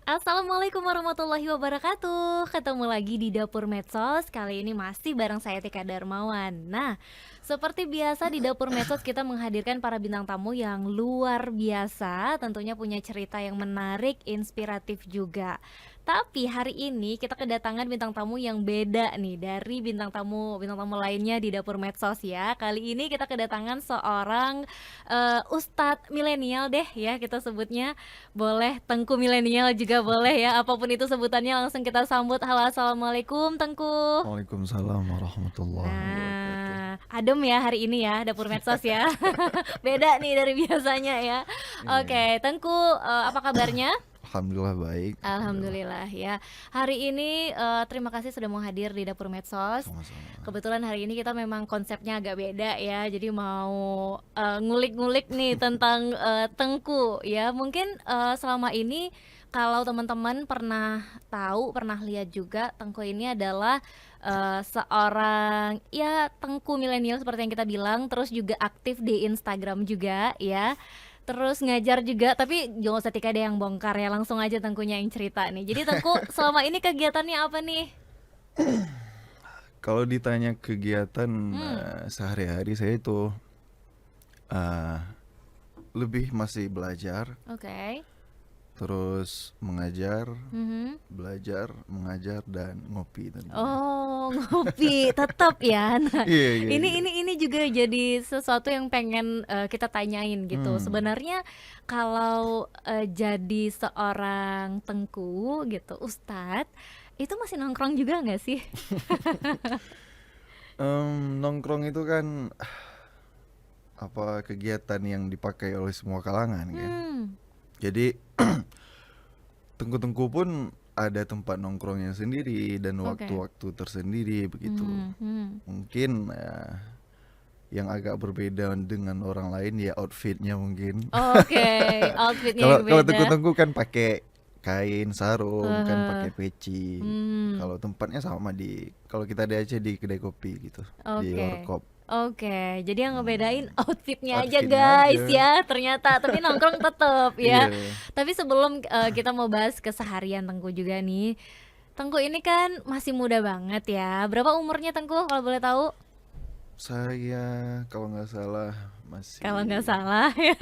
Assalamualaikum warahmatullahi wabarakatuh. Ketemu lagi di Dapur Medsos. Kali ini masih bareng saya Tika Darmawan. Nah, seperti biasa di Dapur Medsos kita menghadirkan para bintang tamu yang luar biasa, tentunya punya cerita yang menarik, inspiratif juga. Tapi hari ini kita kedatangan bintang tamu yang beda nih dari bintang tamu lainnya di Dapur Medsos ya. Kali ini kita kedatangan seorang ustadz milenial deh ya kita sebutnya. Boleh Tengku milenial juga boleh ya, apapun itu sebutannya. Langsung kita sambut. Halo, assalamualaikum Tengku. Waalaikumsalam warahmatullahi wabarakatuh. Nah, adem ya hari ini ya Dapur Medsos ya. Beda nih dari biasanya ya. Iya, Oke Tengku, apa kabarnya? alhamdulillah baik. Alhamdulillah. Alhamdulillah ya. Hari ini terima kasih sudah mau hadir di Dapur Medsos. Sama-sama. Kebetulan hari ini kita memang konsepnya agak beda ya. Jadi mau ngulik-ngulik nih tentang Tengku ya. Mungkin selama ini kalau teman-teman pernah tahu, pernah lihat juga, Tengku ini adalah seorang ya Tengku milenial seperti yang kita bilang, terus juga aktif di Instagram juga ya. Terus ngajar juga, tapi jangan usah Tika deh yang bongkar ya, langsung aja Tengkunya yang cerita nih. Jadi Tengku selama ini kegiatannya apa nih? Kalau ditanya kegiatan Hmm, sehari-hari saya itu eh, lebih masih belajar, oke. terus mengajar, Mhm. belajar, mengajar dan ngopi tentunya. Oh, ngopi tetap ya. Nah, Iya iya ini iya. ini ini juga jadi sesuatu yang pengen kita tanyain gitu. Hmm. Sebenarnya kalau jadi seorang Tengku gitu, Ustadz, itu masih nongkrong juga nggak sih? Nongkrong itu kan apa kegiatan yang dipakai oleh semua kalangan kan. Hmm, Jadi Tengku-tengku pun ada tempat nongkrongnya sendiri dan oke. waktu-waktu tersendiri begitu. Hmm, hmm. Mungkin yang agak berbeda dengan orang lain ya outfitnya mungkin. Oke, outfitnya Kalau yang kalau beda. tengku-tengku kan pakai kain sarung, kan Heeh. pakai peci. Hmm, Kalau tempatnya sama kalau kita di Aceh di kedai kopi gitu, di oke. warkop. Oke, jadi yang ngebedain Hmm, outfitnya aja outfitnya guys aja. ya, ternyata. Tapi nongkrong tetep ya. Iya, Tapi sebelum kita mau bahas keseharian Tengku juga nih. Tengku ini kan masih muda banget ya. Berapa umurnya Tengku kalau boleh tahu? saya kalau nggak salah Kalau nggak masih salah ya.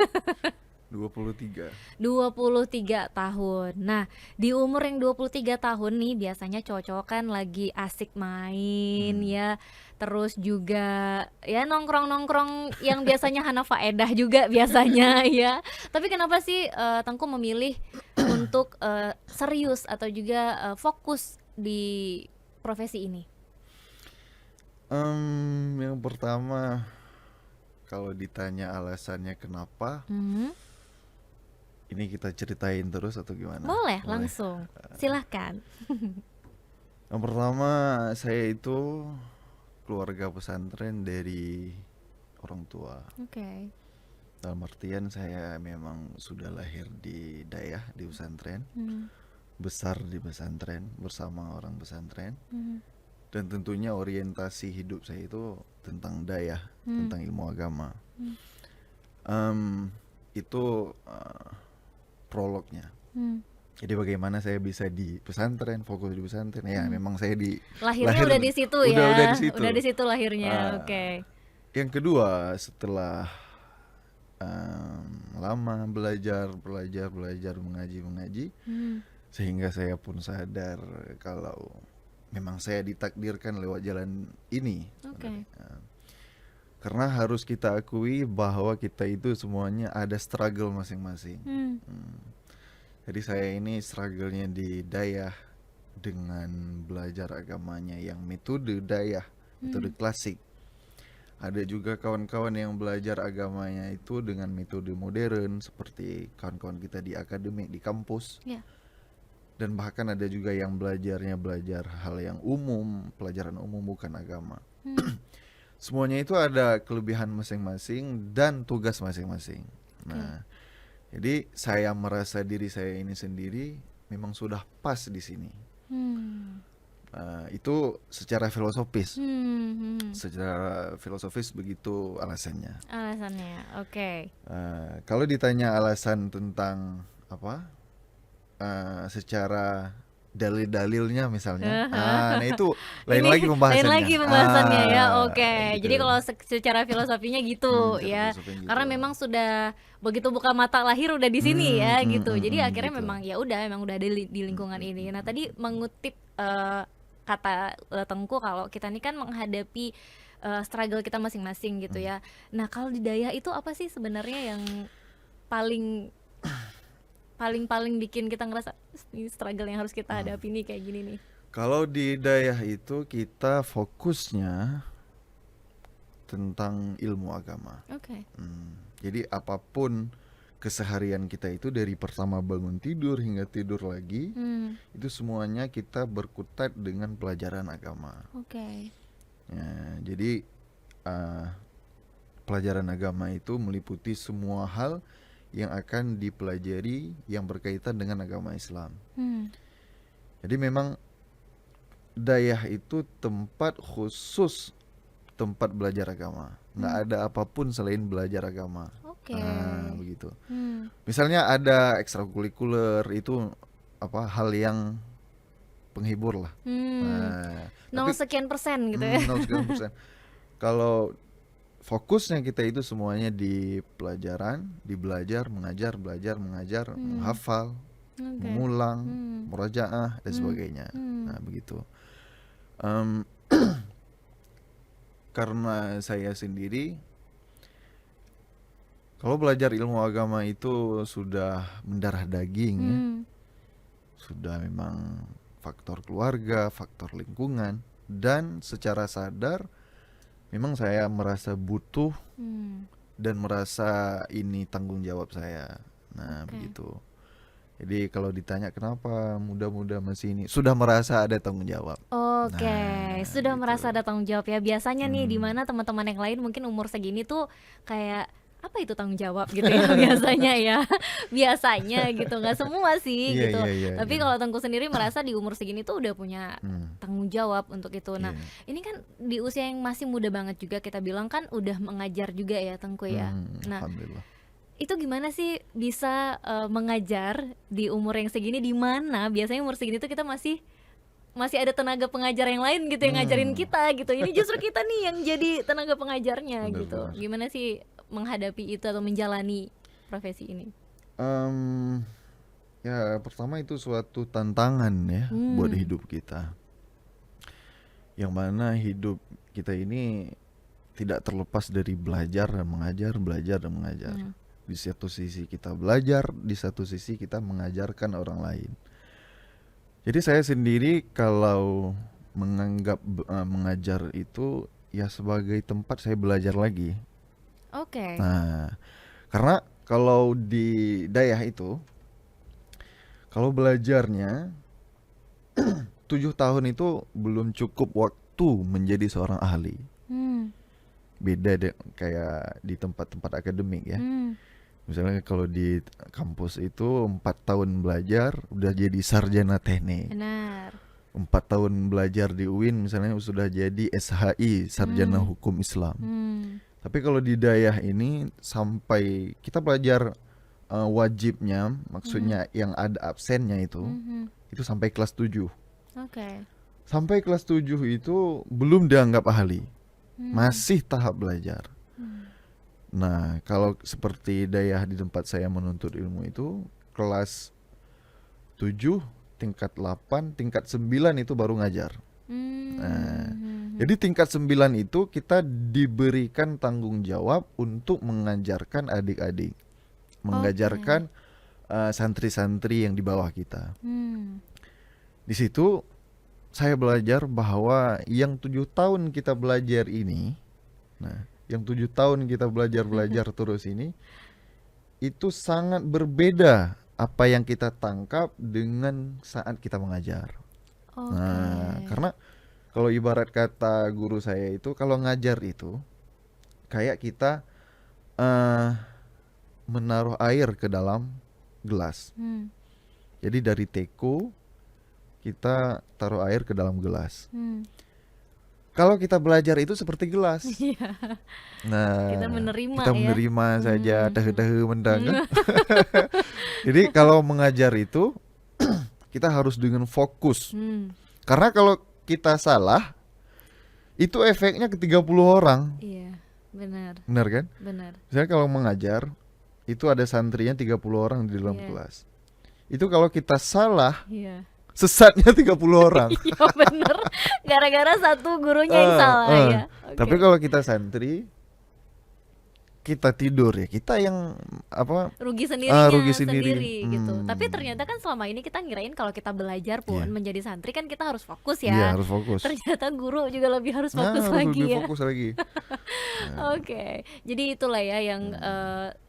23. 23 tahun. Nah, di umur yang 23 tahun nih biasanya cowok-cowok kan lagi asik main Hmm. ya. Terus juga ya nongkrong-nongkrong yang biasanya hana faedah juga biasanya ya. Tapi kenapa sih Tengku memilih untuk serius atau juga fokus di profesi ini? Yang pertama kalau ditanya alasannya kenapa, Mhm. ini kita ceritain terus atau gimana? Boleh, Boleh. langsung. Silahkan. Yang pertama saya itu keluarga pesantren dari orang tua. Oke. Dalam artian saya memang sudah lahir di daerah di pesantren, Hmm. besar di pesantren bersama orang pesantren, Hmm. dan tentunya orientasi hidup saya itu tentang daerah, Hmm. tentang ilmu agama. Hmm. Itu prolognya. Hmm. Jadi bagaimana saya bisa di pesantren, fokus di pesantren? Ya, Hmm. memang saya di Lahirnya lahir udah di situ udah di ya, udah situ. di situ lahirnya. Ah, Oke. yang kedua, setelah lama belajar, mengaji, Hmm. sehingga saya pun sadar kalau memang saya ditakdirkan lewat jalan ini. Oke. Ah, karena harus kita akui bahwa kita itu semuanya ada struggle masing-masing. Hmm. Hmm. Jadi saya ini struggle-nya di dayah dengan belajar agamanya yang metode dayah, metode Hmm. klasik. Ada juga kawan-kawan yang belajar agamanya itu dengan metode modern seperti kawan-kawan kita di akademik, di kampus. Ya. Dan bahkan ada juga yang belajar hal yang umum, pelajaran umum bukan agama. Hmm. Semuanya itu ada kelebihan masing-masing dan tugas masing-masing. Oke. Nah, jadi saya merasa diri saya ini sendiri memang sudah pas di sini. Hmm. Itu secara filosofis, Hmm. Hmm. begitu alasannya. Alasannya. Oke. Kalau ditanya alasan tentang apa secara dalil-dalilnya misalnya. Aha. Nah itu lain Ini lagi lain pembahasannya. lagi pembahasannya ya, Kayak oke. gitu. Jadi kalau secara filosofinya gitu Cara ya, filosofinya gitu. karena memang sudah begitu buka mata lahir udah di sini ya gitu. Jadi akhirnya Gitu. memang ya udah, emang udah ada di lingkungan ini. Nah tadi mengutip kata Tengku kalau kita ini kan menghadapi struggle kita masing-masing gitu ya. Nah kalau di Dayah itu apa sih sebenarnya yang paling paling bikin kita ngerasa ini struggle yang harus kita hadapi nih kayak gini nih? Kalau di Dayah itu kita fokusnya tentang ilmu agama. Oke. Jadi apapun keseharian kita itu dari pertama bangun tidur hingga tidur lagi, itu semuanya kita berkutat dengan pelajaran agama. Oke. Ya, jadi pelajaran agama itu meliputi semua hal yang akan dipelajari yang berkaitan dengan agama Islam. Jadi memang Dayah itu tempat khusus, tempat belajar agama. Nggak ada apapun selain belajar agama. Oke. Nah, begitu. Misalnya ada ekstrakurikuler itu hal yang penghibur lah. Nah, 0 sekian persen gitu ya. 0 sekian persen. Kalau fokusnya kita itu semuanya di pelajaran, di belajar, mengajar, belajar, mengajar, menghafal, mengulang, murajaah dan sebagainya. Nah, begitu. Karena saya sendiri kalau belajar ilmu agama itu sudah mendarah daging ya. Sudah memang faktor keluarga, faktor lingkungan, dan secara sadar memang saya merasa butuh dan merasa ini tanggung jawab saya. Nah, begitu. Jadi kalau ditanya kenapa muda-muda masih ini, sudah merasa ada tanggung jawab. Oke, sudah gitu. merasa ada tanggung jawab ya. Biasanya nih di mana teman-teman yang lain mungkin umur segini tuh kayak apa itu tanggung jawab gitu ya biasanya ya. Biasanya gitu, nggak semua sih gitu. Tapi kalau Tengku sendiri merasa di umur segini tuh udah punya tanggung jawab untuk itu. Nah, ini kan di usia yang masih muda banget juga, kita bilang kan udah mengajar juga ya Tengku ya. Nah, Alhamdulillah. itu gimana sih bisa mengajar di umur yang segini, di mana biasanya umur segini tuh kita masih ada tenaga pengajar yang lain gitu yang ngajarin kita gitu. Ini justru kita nih yang jadi tenaga pengajarnya Benar, gitu. benar. Gimana sih menghadapi itu atau menjalani profesi ini? Ya pertama itu suatu tantangan ya buat hidup kita. Yang mana hidup kita ini tidak terlepas dari belajar dan mengajar, belajar dan mengajar. Di satu sisi kita belajar, di satu sisi kita mengajarkan orang lain. Jadi saya sendiri kalau menganggap mengajar itu ya sebagai tempat saya belajar lagi. Oke. Nah, karena kalau di Dayah itu, kalau belajarnya 7 tahun itu belum cukup waktu menjadi seorang ahli. Beda kayak di tempat-tempat akademik ya. Misalnya kalau di kampus itu 4 tahun belajar udah jadi sarjana teknik. Benar. 4 tahun belajar di UIN misalnya sudah jadi SHI, sarjana hukum Islam. Tapi kalau di Dayah ini sampai kita belajar wajibnya, maksudnya yang ada absennya itu sampai kelas 7. Oke. Sampai kelas 7 itu belum dianggap ahli. Masih tahap belajar. Nah, kalau seperti Dayah di tempat saya menuntut ilmu itu kelas 7, tingkat 8, tingkat 9 itu baru ngajar. Nah, jadi tingkat 9 itu kita diberikan tanggung jawab untuk mengajarkan adik-adik, mengajarkan santri-santri yang di bawah kita. Di situ saya belajar bahwa yang 7 tahun kita belajar ini, yang 7 tahun kita belajar terus ini, itu sangat berbeda apa yang kita tangkap dengan saat kita mengajar. Nah, karena kalau ibarat kata guru saya itu, kalau ngajar itu kayak kita menaruh air ke dalam gelas. Jadi dari teko kita taruh air ke dalam gelas. Kalau kita belajar itu seperti gelas. Nah, kita menerima saja, tahu-tahu mendang. Jadi kalau mengajar itu kita harus dengan fokus. Hmm. Karena kalau kita salah, itu efeknya ke 30 orang. Iya, benar, Benar kan? benar. Misalnya kalau mengajar, itu ada santrinya 30 orang di dalam Iya. kelas. Itu kalau kita salah, Iya. sesatnya 30 orang. Iya bener. Gara-gara satu gurunya yang Eh, salah eh. ya. Tapi Oke. kalau kita santri, kita tidur ya, kita yang apa? Rugi sendirinya rugi sendiri. gitu. Hmm. Tapi ternyata kan selama ini kita ngirain kalau kita belajar pun Iya. menjadi santri kan kita harus fokus Iya, ya. harus fokus. Ternyata guru juga lebih harus Nah, fokus harus lagi lebih ya. fokus lagi. Nah, Oke, jadi itulah ya yang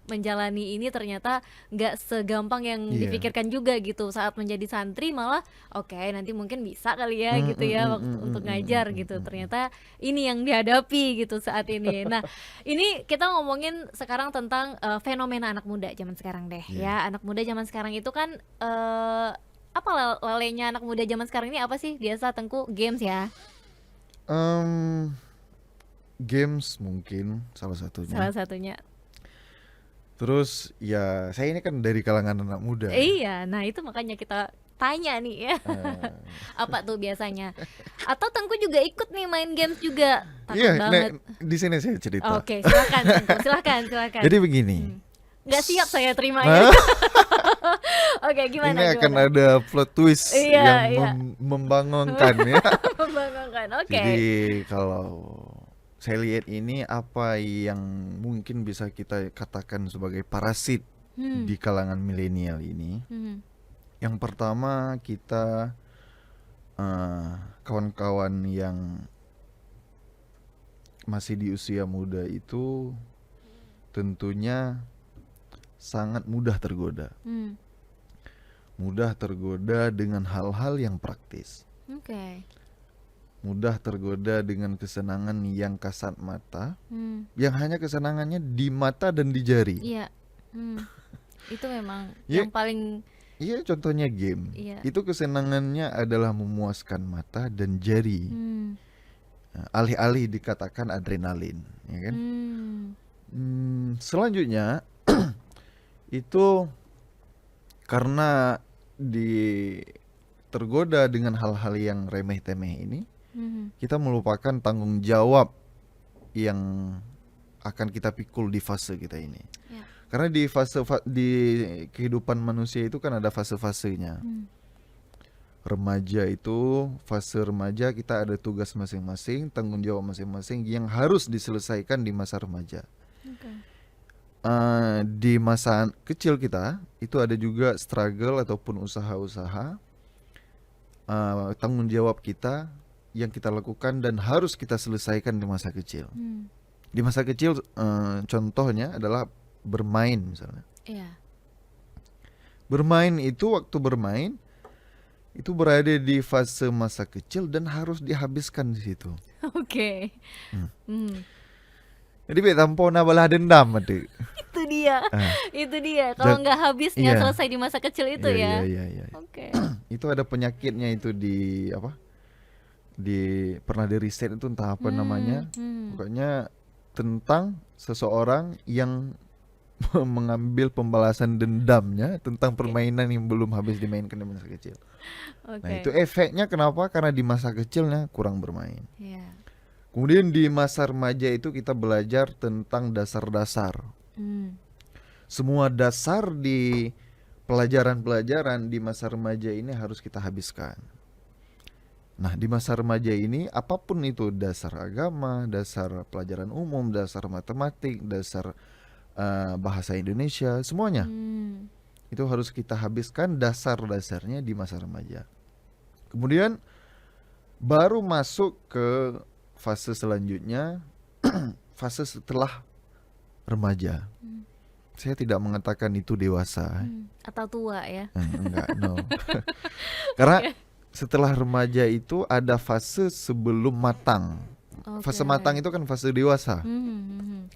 menjalani ini ternyata nggak segampang yang Iya. dipikirkan juga gitu. Saat menjadi santri malah oke nanti mungkin bisa kali ya gitu ya waktu untuk ngajar gitu. Ternyata ini yang dihadapi gitu saat ini. Nah, ini kita ngomongin sekarang tentang fenomena anak muda zaman sekarang deh ya. Anak muda zaman sekarang itu kan apa lalainya anak muda zaman sekarang ini apa sih? Biasa Tengku games ya. Games mungkin salah satunya. Salah satunya. Terus ya saya ini kan dari kalangan anak muda. Iya, nah itu makanya kita tanya nih ya. Eh, Apa tuh biasanya? Atau Tengku juga ikut nih main games juga? Takut Iya, banget. di sini saya cerita. Oke, silakan Tengku, silakan. Jadi begini. Nggak siap saya terima Hah? ini. Oke, gimana? Ini akan ada plot twist Iya, yang iya. membangunkan ya. Membanggakan. Oke. Jadi kalau saya lihat ini apa yang mungkin bisa kita katakan sebagai parasit Hmm, di kalangan milenial ini. hmm, Yang pertama kita kawan-kawan yang masih di usia muda itu tentunya sangat mudah tergoda. hmm. Mudah tergoda dengan hal-hal yang praktis. Oke. Mudah tergoda dengan kesenangan yang kasat mata, Hmm, yang hanya kesenangannya di mata dan di jari. iya. Hmm. Itu memang Ya. yang paling Iya, contohnya game. Iya. Itu kesenangannya adalah memuaskan mata dan jari. hmm, Alih-alih dikatakan adrenalin, ya kan? Selanjutnya itu karena tergoda dengan hal-hal yang remeh-temeh ini, hmm, kita melupakan tanggung jawab yang akan kita pikul di fase kita ini. ya. Karena di kehidupan manusia itu kan ada fase-fasenya. Hmm, Remaja itu, fase remaja kita ada tugas masing-masing, tanggung jawab masing-masing yang harus diselesaikan di masa remaja. oke. Di masa kecil kita itu ada juga struggle ataupun usaha-usaha, tanggung jawab kita yang kita lakukan dan harus kita selesaikan di masa kecil. Hmm, Di masa kecil contohnya adalah bermain misalnya. iya. Bermain itu waktu bermain itu berada di fase masa kecil dan harus dihabiskan di situ. Oke. Hmm. Jadi be tampona balah dendam adik. Itu dia. Ah. Itu dia. Kalau nggak habis nggak Iya. selesai di masa kecil itu ya. Iya. Oke. Itu ada penyakitnya itu di apa? Pernah di riset itu entah apa namanya. Pokoknya tentang seseorang yang mengambil pembalasan dendamnya tentang permainan yang belum habis dimainkan di masa kecil. Nah, Oke. itu efeknya kenapa? Karena di masa kecilnya kurang bermain. Iya. Kemudian di masa remaja itu kita belajar tentang dasar-dasar. Hmm. Semua dasar di pelajaran-pelajaran di masa remaja ini harus kita habiskan. Nah, di masa remaja ini apapun itu, dasar agama, dasar pelajaran umum, dasar matematik, dasar bahasa Indonesia, semuanya Hmm. itu harus kita habiskan dasar-dasarnya di masa remaja. Kemudian baru masuk ke fase selanjutnya, fase setelah remaja. Saya tidak mengatakan itu dewasa. Atau tua ya. Enggak, no. Karena setelah remaja itu ada fase sebelum matang. Fase Oke. matang itu kan fase dewasa. Hmm.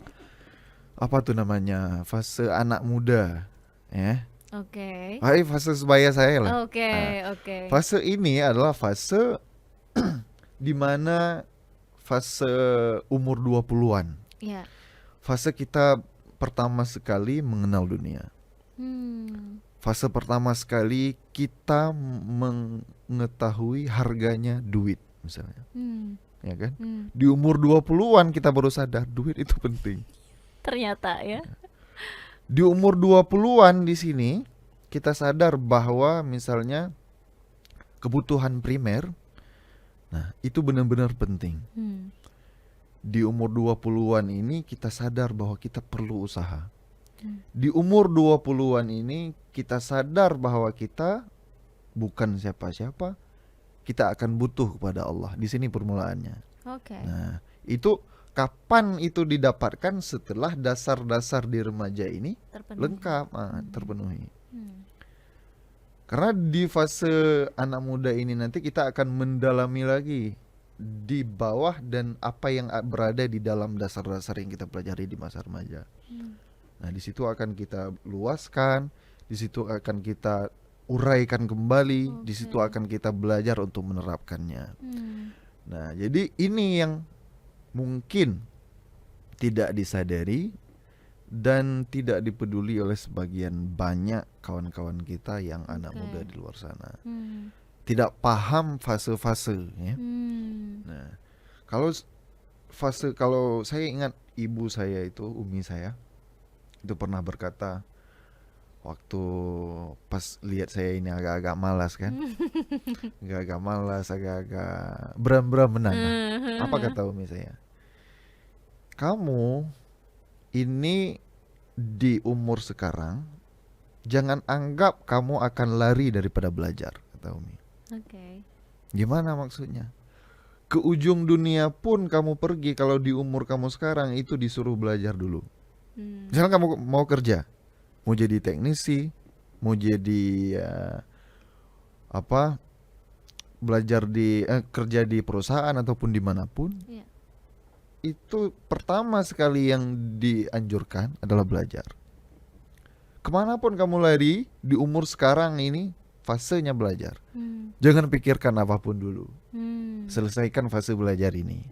Apa tuh namanya? Fase anak muda, ya. Oke. Fase sebaya saya lah. Oke. Nah, Oke. Fase ini adalah fase di mana fase umur 20-an. Ya. Fase kita pertama sekali mengenal dunia. Hmm. Fase pertama sekali kita mengetahui harganya duit misalnya, ya kan? Di umur 20-an kita baru sadar duit itu penting. Ternyata ya. Di umur 20-an di sini kita sadar bahwa misalnya kebutuhan primer, nah itu benar-benar penting. Di umur 20-an ini kita sadar bahwa kita perlu usaha. Di umur 20-an ini kita sadar bahwa kita bukan siapa-siapa, kita akan butuh kepada Allah. Di sini permulaannya. Oke. Nah, itu kapan itu didapatkan? Setelah dasar-dasar di remaja ini Terpenuhi. lengkap, terpenuhi. Karena di fase anak muda ini nanti kita akan mendalami lagi di bawah dan apa yang berada di dalam dasar-dasar yang kita pelajari di masa remaja. Nah, di situ akan kita luaskan, di situ akan kita uraikan kembali, di situ akan kita belajar untuk menerapkannya. Nah, jadi ini yang mungkin tidak disadari dan tidak dipeduli oleh sebagian banyak kawan-kawan kita yang anak muda di luar sana. Tidak paham fase-fase ya. Nah, kalau saya ingat ibu saya itu, umi saya itu pernah berkata waktu pas lihat saya ini agak-agak malas kan, agak-agak malas, agak-agak beram-beram menana. Apa kata umi saya? Kamu ini di umur sekarang jangan anggap kamu akan lari daripada belajar, kata umi. Gimana maksudnya? Ke ujung dunia pun kamu pergi, kalau di umur kamu sekarang itu disuruh belajar dulu. Misalnya kamu mau kerja, mau jadi teknisi, mau jadi belajar di kerja di perusahaan ataupun dimanapun, itu pertama sekali yang dianjurkan adalah belajar. Kemanapun kamu lari di umur sekarang ini, fasenya belajar. Jangan pikirkan apapun dulu. Selesaikan fase belajar ini.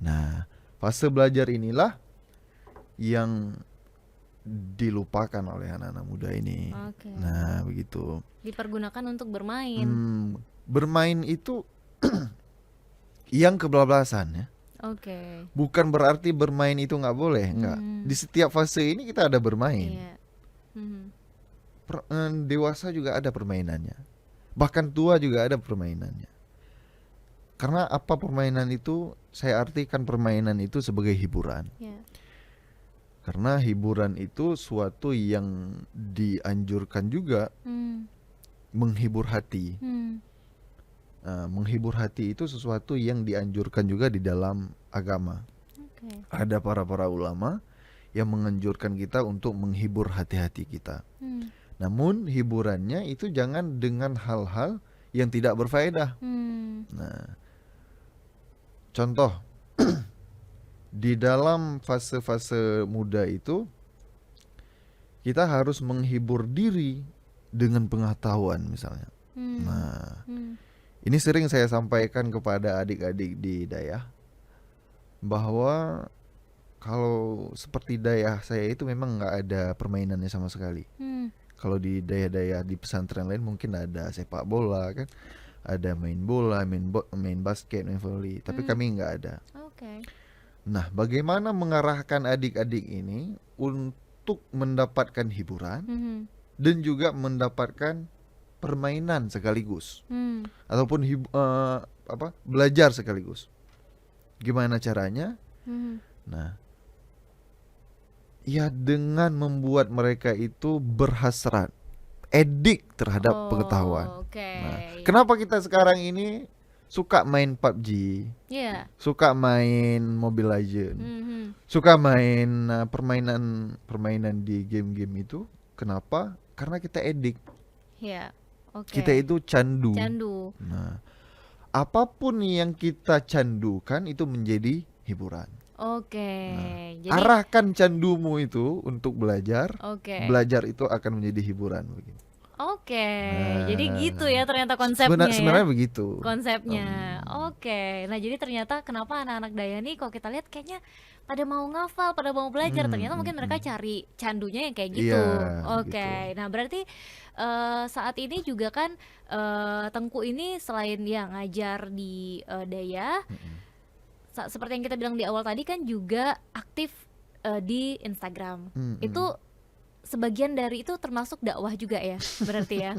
Nah, fase belajar inilah yang dilupakan oleh anak-anak muda ini. Nah, begitu. Dipergunakan untuk bermain. Bermain itu yang kebablasan ya. Bukan berarti bermain itu nggak boleh, nggak. Di setiap fase ini kita ada bermain. Dewasa juga ada permainannya, bahkan tua juga ada permainannya. Karena apa permainan itu? Saya artikan permainan itu sebagai hiburan. Karena hiburan itu suatu yang dianjurkan juga, menghibur hati. Menghibur hati itu sesuatu yang dianjurkan juga di dalam agama. Ada para ulama yang menganjurkan kita untuk menghibur hati-hati kita. Namun hiburannya itu jangan dengan hal-hal yang tidak berfaedah. Nah, contoh di dalam fase-fase muda itu kita harus menghibur diri dengan pengetahuan misalnya. Nah, ini sering saya sampaikan kepada adik-adik di Dayah, bahwa kalau seperti Dayah saya itu memang nggak ada permainannya sama sekali. Kalau di Dayah-Dayah di pesantren lain mungkin ada sepak bola kan, ada main bola, main basket, main volley, tapi kami nggak ada. Nah, bagaimana mengarahkan adik-adik ini untuk mendapatkan hiburan dan juga mendapatkan permainan sekaligus, ataupun belajar sekaligus. Gimana caranya? Nah, ya dengan membuat mereka itu berhasrat, edik terhadap pengetahuan. Nah, kenapa kita sekarang ini suka main PUBG, suka main Mobile Legends, suka main permainan di game-game itu? Kenapa? Karena kita edik. Kita itu candu. Nah, apapun yang kita candukan itu menjadi hiburan. Jadi arahkan candumu itu untuk belajar. Belajar itu akan menjadi hiburan begitu. Oke, jadi gitu Nah, ya ternyata konsepnya ya. sebenarnya begitu. Konsepnya. Oke. Nah, jadi ternyata kenapa anak-anak Daya nih kalau kita lihat kayaknya pada mau ngafal, pada mau belajar, ternyata mungkin mereka Mm. cari candunya yang kayak Iya, gitu. begitu. Oke. Nah, berarti saat ini juga kan Tengku ini selain ya ngajar di Daya, Mm-mm. seperti yang kita bilang di awal tadi kan juga aktif di Instagram. Mm-mm. Itu sebagian dari itu termasuk dakwah juga ya, berarti ya.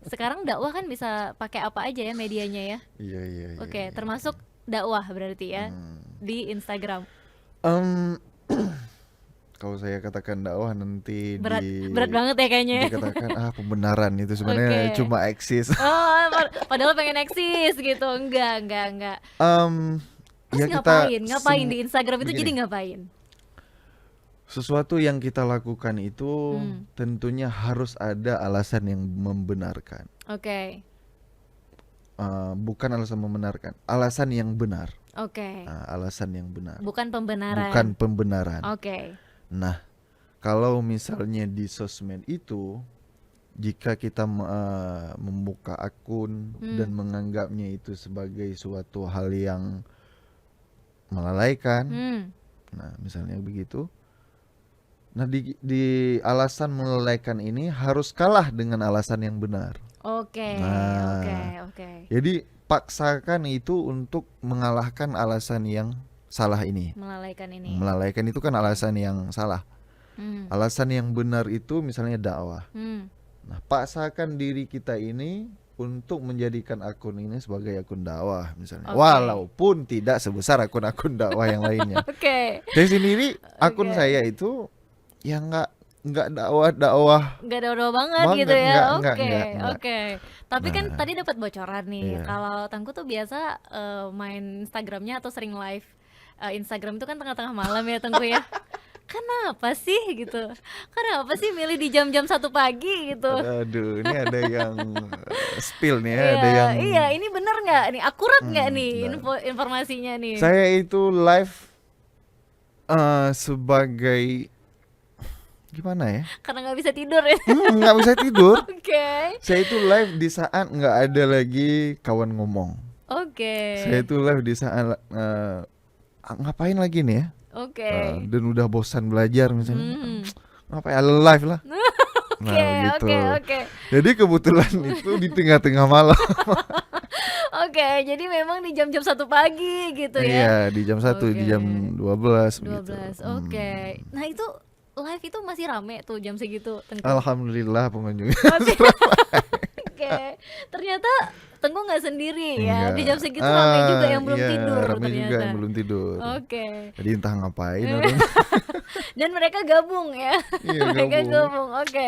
Sekarang dakwah kan bisa pakai apa aja ya medianya ya. Iya, iya, iya, Oke, iya. termasuk dakwah berarti ya Hmm. di Instagram. Em, Kalau saya katakan dakwah nanti Berat berat banget ya kayaknya ya. dikatakan pembenaran itu sebenarnya Oke. cuma eksis. Oh, padahal pengen eksis gitu. Enggak. Em, Terus Ya kita ngapain di Instagram itu jadi begini, ngapain? sesuatu yang kita lakukan itu Hmm, tentunya harus ada alasan yang membenarkan. oke. Bukan alasan membenarkan, alasan yang benar. Oke. Alasan yang benar, Bukan bukan pembenaran. pembenaran. Oke. Nah, kalau misalnya di sosmed itu, jika kita membuka akun dan Hmm. menganggapnya itu sebagai suatu hal yang melalaikan, Hmm. nah misalnya begitu, nah di alasan melalaikan ini harus kalah dengan alasan yang benar. Oke, oke, Nah, oke. jadi paksakan itu untuk mengalahkan alasan yang salah ini. Melalaikan ini. Melalaikan itu kan alasan yang salah. Hmm. Alasan yang benar itu misalnya dakwah. Hmm. Nah, paksakan diri kita ini untuk menjadikan akun ini sebagai akun dakwah misalnya. Oke. Walaupun tidak sebesar akun-akun dakwah yang lainnya. Oke. Saya sendiri akun Oke. saya itu ya nggak dakwah Nggak dodo banget banget, gitu ya. nggak, Oke, nggak. oke. Tapi kan Nah, tadi dapat bocoran nih. iya. Kalau Tangku tuh biasa main Instagramnya atau sering live Instagram itu kan tengah-tengah malam ya Tangku ya. Kenapa sih gitu? Kenapa sih milih di jam-jam 1 pagi gitu? Aduh, ini ada yang spill nih ya, Iya, ada yang iya. Ini bener nggak nih? Akurat nggak nih nah. informasinya nih? Saya itu live sebagai gimana ya? Karena nggak bisa tidur ya. Nggak bisa tidur. Oke, Saya itu live di saat nggak ada lagi kawan ngomong. oke, Saya itu live di saat ngapain lagi nih ya? oke. Dan udah bosan belajar misalnya. Hmm. Ngapain live lah. Nah, Oke, begitu. oke, oke. Jadi kebetulan itu di tengah-tengah malam. Oke, jadi memang di jam-jam 1 pagi gitu ya. Iya, di jam 1, di jam Oke. 12 begitu. 12. Oke. Nah, itu live itu masih rame tuh jam segitu, Tengku. Alhamdulillah pengunjungnya. Oke. Oke. Ternyata Tengku nggak sendiri ya. Di jam Enggak. segitu rame juga yang belum Iya, tidur rame juga ternyata. yang belum tidur. Oke. Jadi entah ngapain orang. Dan mereka gabung ya. Iya, Mereka gabung. gabung. Oke.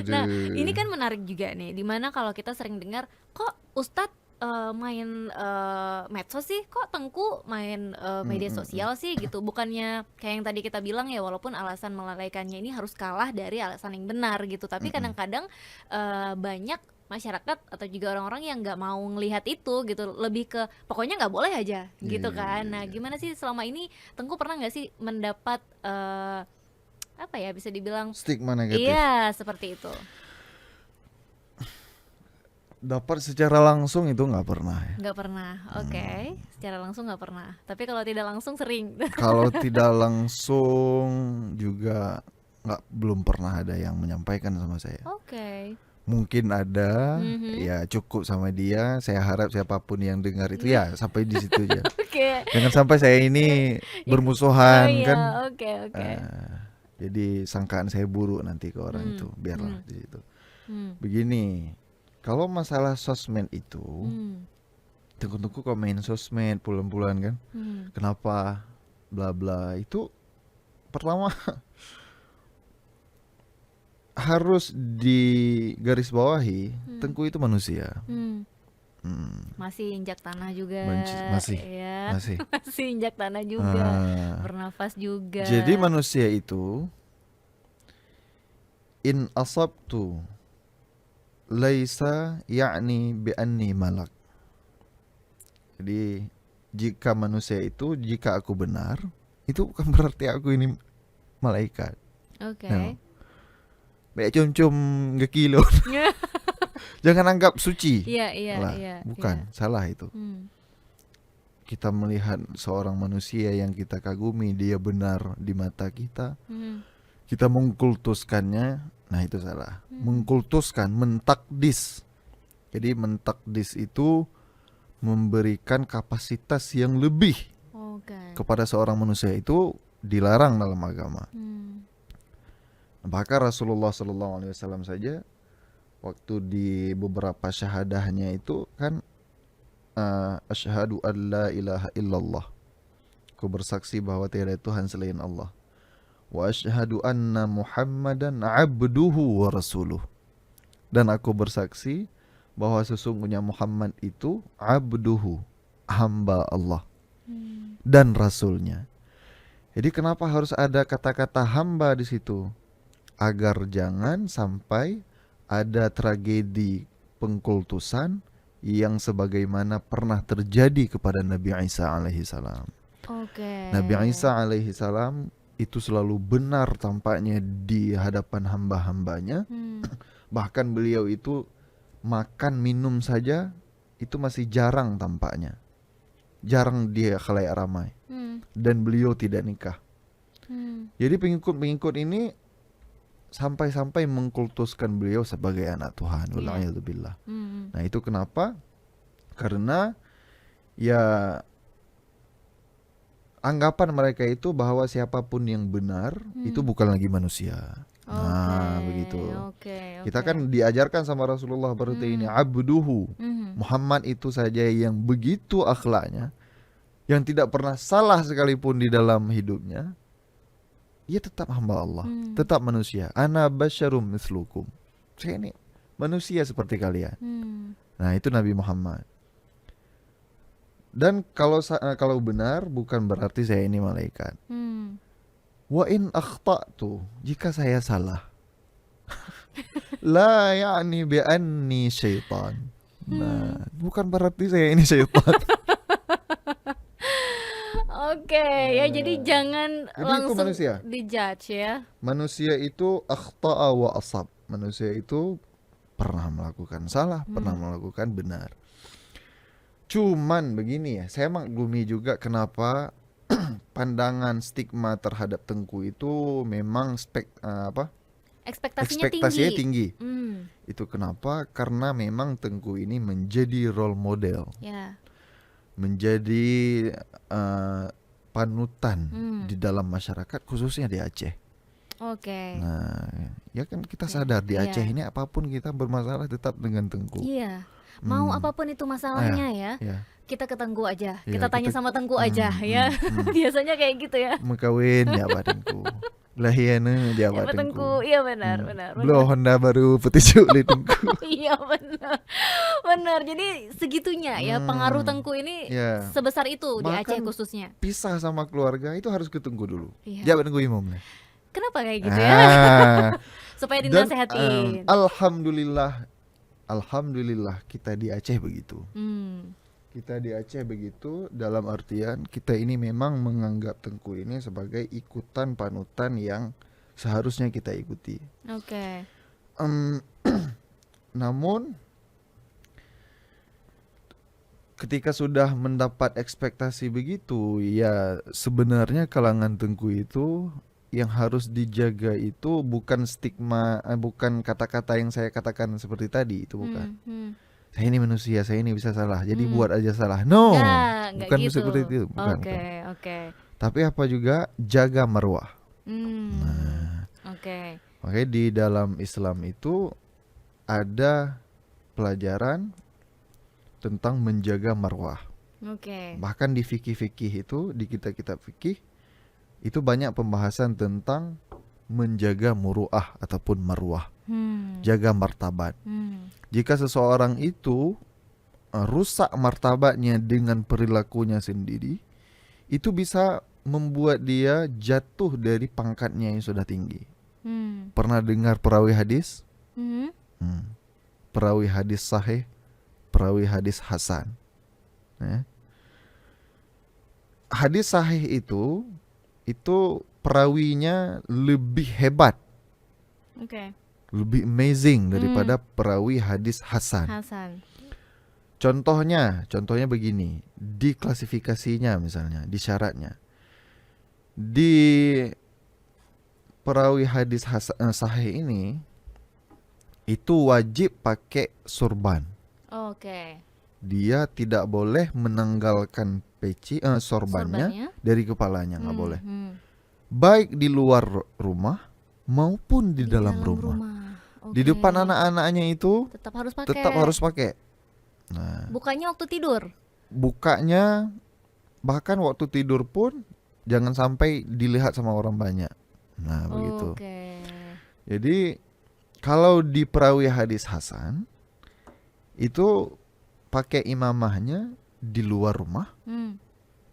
Nah, ini Aduh. kan menarik juga nih, dimana kalau kita sering dengar kok Ustadz main medsos sih, kok Tengku main media sosial sih gitu. Bukannya kayak yang tadi kita bilang ya, walaupun alasan melalaikannya ini harus kalah dari alasan yang benar gitu. Tapi kadang-kadang banyak masyarakat atau juga orang-orang yang nggak mau ngelihat itu gitu, lebih ke pokoknya nggak boleh aja gitu Iya, kan. iya, Nah, iya. gimana sih selama ini Tengku pernah nggak sih mendapat apa ya, bisa dibilang Stigma negatif. iya seperti itu. Dapat secara langsung itu nggak pernah ya. Nggak pernah, oke. Secara langsung nggak pernah. Tapi kalau tidak langsung sering. Kalau tidak langsung juga belum pernah ada yang menyampaikan sama saya. Oke. Mungkin ada, Mhm. ya cukup sama dia. Saya harap siapapun yang dengar itu ya sampai di situ aja. Oke. Jangan sampai saya ini Oh bermusuhan iya, kan. oke, oke. Jadi sangkaan saya buruk nanti ke orang itu, biarlah di situ. Begini, kalau masalah sosmed itu, tunggu-tunggu kok main sosmed bulan-bulan kan? Kenapa? Bla bla itu pertama harus digarisbawahi, Tengku itu manusia. Masih injak tanah juga. Masih, ya. masih. Masih injak tanah juga. Ah, Bernafas juga. jadi manusia itu in asabtu laisa ya'ni bi anni malak. Jadi jika manusia itu, jika aku benar, itu bukan berarti aku ini malaikat. Oke. No. Baik cum-cum gekilo. Jangan anggap suci Iya, iya, lah, iya, bukan, salah itu. Kita melihat seorang manusia yang kita kagumi, dia benar di mata kita, kita mengkultuskannya, nah itu salah. Mengkultuskan, mentakdis. Jadi mentakdis itu memberikan kapasitas yang lebih kepada seorang manusia, itu dilarang dalam agama. Bahkan Rasulullah SAW saja waktu di beberapa syahadahnya itu kan asyhadu an la ilaha illallah, ku bersaksi bahwa tiada Tuhan selain Allah, wa asyhadu anna Muhammadan abduhu wa rasuluh, dan aku bersaksi bahwa sesungguhnya Muhammad itu abduhu, hamba Allah, dan rasulnya. Jadi kenapa harus ada kata-kata hamba di situ? Agar jangan sampai ada tragedi pengkultusan yang sebagaimana pernah terjadi kepada Nabi Isa alaihi salam. Nabi Isa alaihi salam itu selalu benar tampaknya di hadapan hamba-hambanya. Bahkan beliau itu makan minum saja itu masih jarang tampaknya. Jarang dia khalayak ramai. Dan beliau tidak nikah. Jadi pengikut-pengikut ini sampai-sampai mengkultuskan beliau sebagai anak Tuhan. Wala'iyadzubillah. Nah itu kenapa? Karena ya anggapan mereka itu bahwa siapapun yang benar itu bukan lagi manusia. Nah begitu. Kita kan diajarkan sama Rasulullah berarti ini abduhu. Muhammad itu saja yang begitu akhlaknya, yang tidak pernah salah sekalipun di dalam hidupnya, ia tetap hamba Allah, tetap manusia. Ana basyarum mislukum. Saya ini manusia seperti kalian. Nah itu Nabi Muhammad. Dan kalau benar bukan berarti saya ini malaikat. Wa in akhta'tu, jika saya salah, la ya'ni bi anni syaitan. Nah bukan berarti saya ini syaitan. Ya jadi jangan Jadi langsung itu manusia. dijudge ya. Manusia itu akhta'a wa asab. Manusia itu pernah melakukan salah, pernah melakukan benar. Cuman begini ya, saya maklumi juga kenapa pandangan stigma terhadap Tengku itu memang ekspektasinya tinggi. Itu kenapa? Karena memang Tengku ini menjadi role model. Menjadi panutan di dalam masyarakat, khususnya di Aceh. Nah, ya kan kita sadar di Aceh ini apapun kita bermasalah tetap dengan Tengku. Mau apapun itu masalahnya ya. Kita ke Tengku aja. Kita tanya sama Tengku aja ya. Biasanya kayak gitu ya. Mengkawin ya Pak Tengku. Lahiana dia Pak Tengku. Iya benar. Belum Honda baru petisuk di Tengku. Iya benar. Jadi segitunya ya pengaruh Tengku ini sebesar itu di Aceh khususnya. Pisah sama keluarga itu harus ke Tengku dulu. Dia Tengku imam. Kenapa kayak gitu ya? Supaya dinasehatin. Alhamdulillah kita di Aceh begitu. Kita di Aceh begitu dalam artian kita ini memang menganggap Tengku ini sebagai ikutan panutan yang seharusnya kita ikuti. Namun ketika sudah mendapat ekspektasi begitu, ya sebenarnya kalangan Tengku itu yang harus dijaga itu bukan stigma, bukan kata-kata yang saya katakan seperti tadi, itu bukan. Saya ini manusia, saya ini bisa salah, jadi buat aja salah. No, bukan gitu. Seperti itu, bukan. Tapi apa juga jaga marwah. Makanya di dalam Islam itu ada pelajaran tentang menjaga marwah. Bahkan di fikih-fikih itu, di kitab-kitab fikih itu banyak pembahasan tentang menjaga muruah ataupun marwah, jaga martabat. Jika seseorang itu rusak martabatnya dengan perilakunya sendiri, itu bisa membuat dia jatuh dari pangkatnya yang sudah tinggi. Pernah dengar perawi hadis? Perawi hadis sahih, perawi hadis hasan. Hadis sahih itu perawinya lebih hebat. lebih amazing daripada perawi hadis hasan. Hasan. Contohnya begini, di klasifikasinya misalnya, di syaratnya. Di perawi hadis sahih ini itu wajib pakai sorban. Oke. Dia tidak boleh menanggalkan sorbannya Sorbannya. dari kepalanya, nggak boleh. Baik Baik di luar rumah maupun di dalam rumah. Di Oke. depan anak-anaknya itu Tetap harus pakai. tetap harus pakai. Nah, Bukannya waktu tidur. bukanya bahkan waktu tidur pun jangan sampai dilihat sama orang banyak. Nah, begitu. Oke. Jadi kalau di perawi hadis hasan itu pakai imamahnya di luar rumah,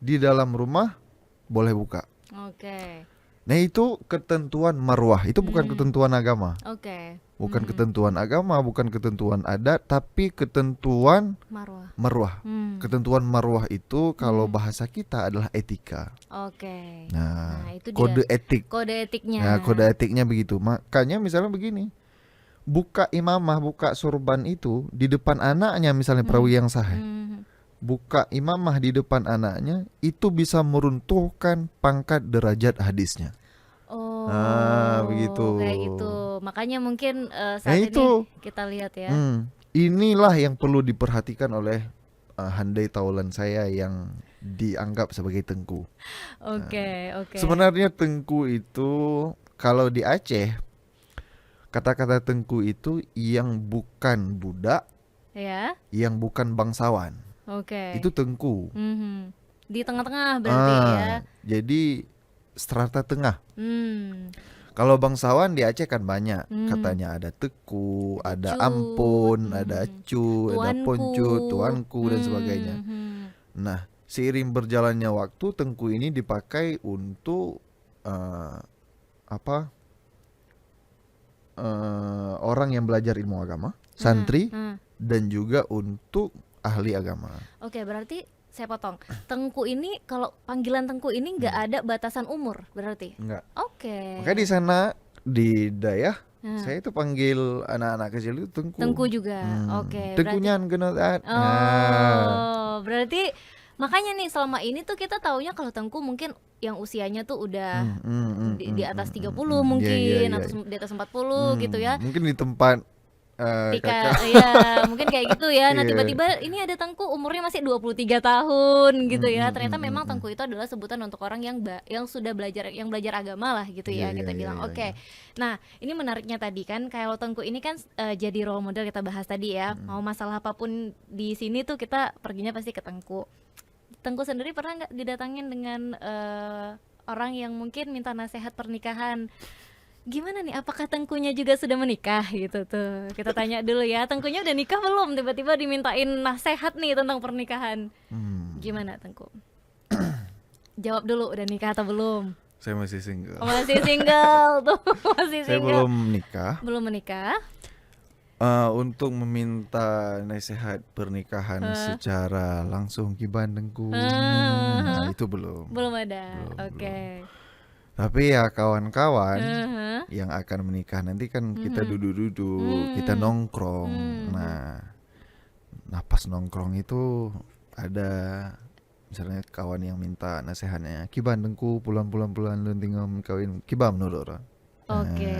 di dalam rumah boleh buka. Oke. Nah, itu ketentuan marwah, itu bukan ketentuan agama. Oke. Bukan ketentuan agama, bukan ketentuan adat, tapi ketentuan Marwah. marwah. Ketentuan marwah itu kalau bahasa kita adalah etika. Oke. Nah, itu kode dia. etik. Kode etiknya. Nah, kode etiknya begitu. Makanya misalnya begini, buka imamah, buka sorban itu di depan anaknya, misalnya perawi yang sahih. Buka imamah di depan anaknya itu bisa meruntuhkan pangkat derajat hadisnya. Oh, Begitu. kayak gitu. Makanya mungkin Nah, saat ini itu. kita lihat ya. Inilah yang perlu diperhatikan oleh handai taulan saya yang dianggap sebagai tengku. Oke. Sebenarnya tengku itu kalau di Aceh, kata-kata tengku itu yang bukan budak, Ya. yang bukan bangsawan. Oke. Itu tengku. Di tengah-tengah berarti ya. Jadi strata tengah. Hmm. Kalau bangsawan di Aceh kan banyak. Katanya ada teku, ada Cu, ampun, ada cu, ada tuanku. poncu, tuanku dan sebagainya. Nah, seiring berjalannya waktu, tengku ini dipakai untuk orang yang belajar ilmu agama, santri, dan juga untuk ahli agama. Oke, berarti saya potong. Tengku ini, kalau panggilan tengku ini nggak ada batasan umur berarti. Enggak. Oke. Makanya di sana di Dayah, saya itu panggil anak-anak kecil itu tengku. Tengku juga. Oke. Tengkunya genotat. Berarti makanya nih selama ini tuh kita taunya kalau tengku mungkin yang usianya tuh udah di atas 30 mungkin, atau di atas 40 gitu ya. Mungkin di tempat Ketika ya mungkin kayak gitu ya. Nah, Iya. tiba-tiba ini ada tengku umurnya masih 23 tahun gitu ya. Ternyata memang tengku itu adalah sebutan untuk orang yang sudah belajar agama lah gitu ya, kita bilang. Oke. Nah, ini menariknya tadi kan kalau tengku ini kan jadi role model, kita bahas tadi ya. Mau masalah apapun di sini tuh kita perginya pasti ke tengku. Tengku sendiri pernah nggak didatangin dengan orang yang mungkin minta nasihat pernikahan? Gimana nih, apakah tengkunya juga sudah menikah gitu tuh? Kita tanya dulu ya, tengkunya udah nikah belum? Tiba-tiba dimintain nasihat nih tentang pernikahan. Gimana tengku? Jawab dulu, udah nikah atau belum? Saya masih single. Masih single tuh, masih Saya single. belum nikah. Belum menikah? Untuk meminta nasihat pernikahan secara langsung kiban tengku, nah itu belum. Belum ada. Oke. Tapi ya kawan-kawan yang akan menikah nanti kan kita duduk-duduk, kita nongkrong. Nah, pas nongkrong itu ada misalnya kawan yang minta nasihatnya, kiban tengku pulang-pulang lu tinggal kawin, kiban menurut orang. Oke.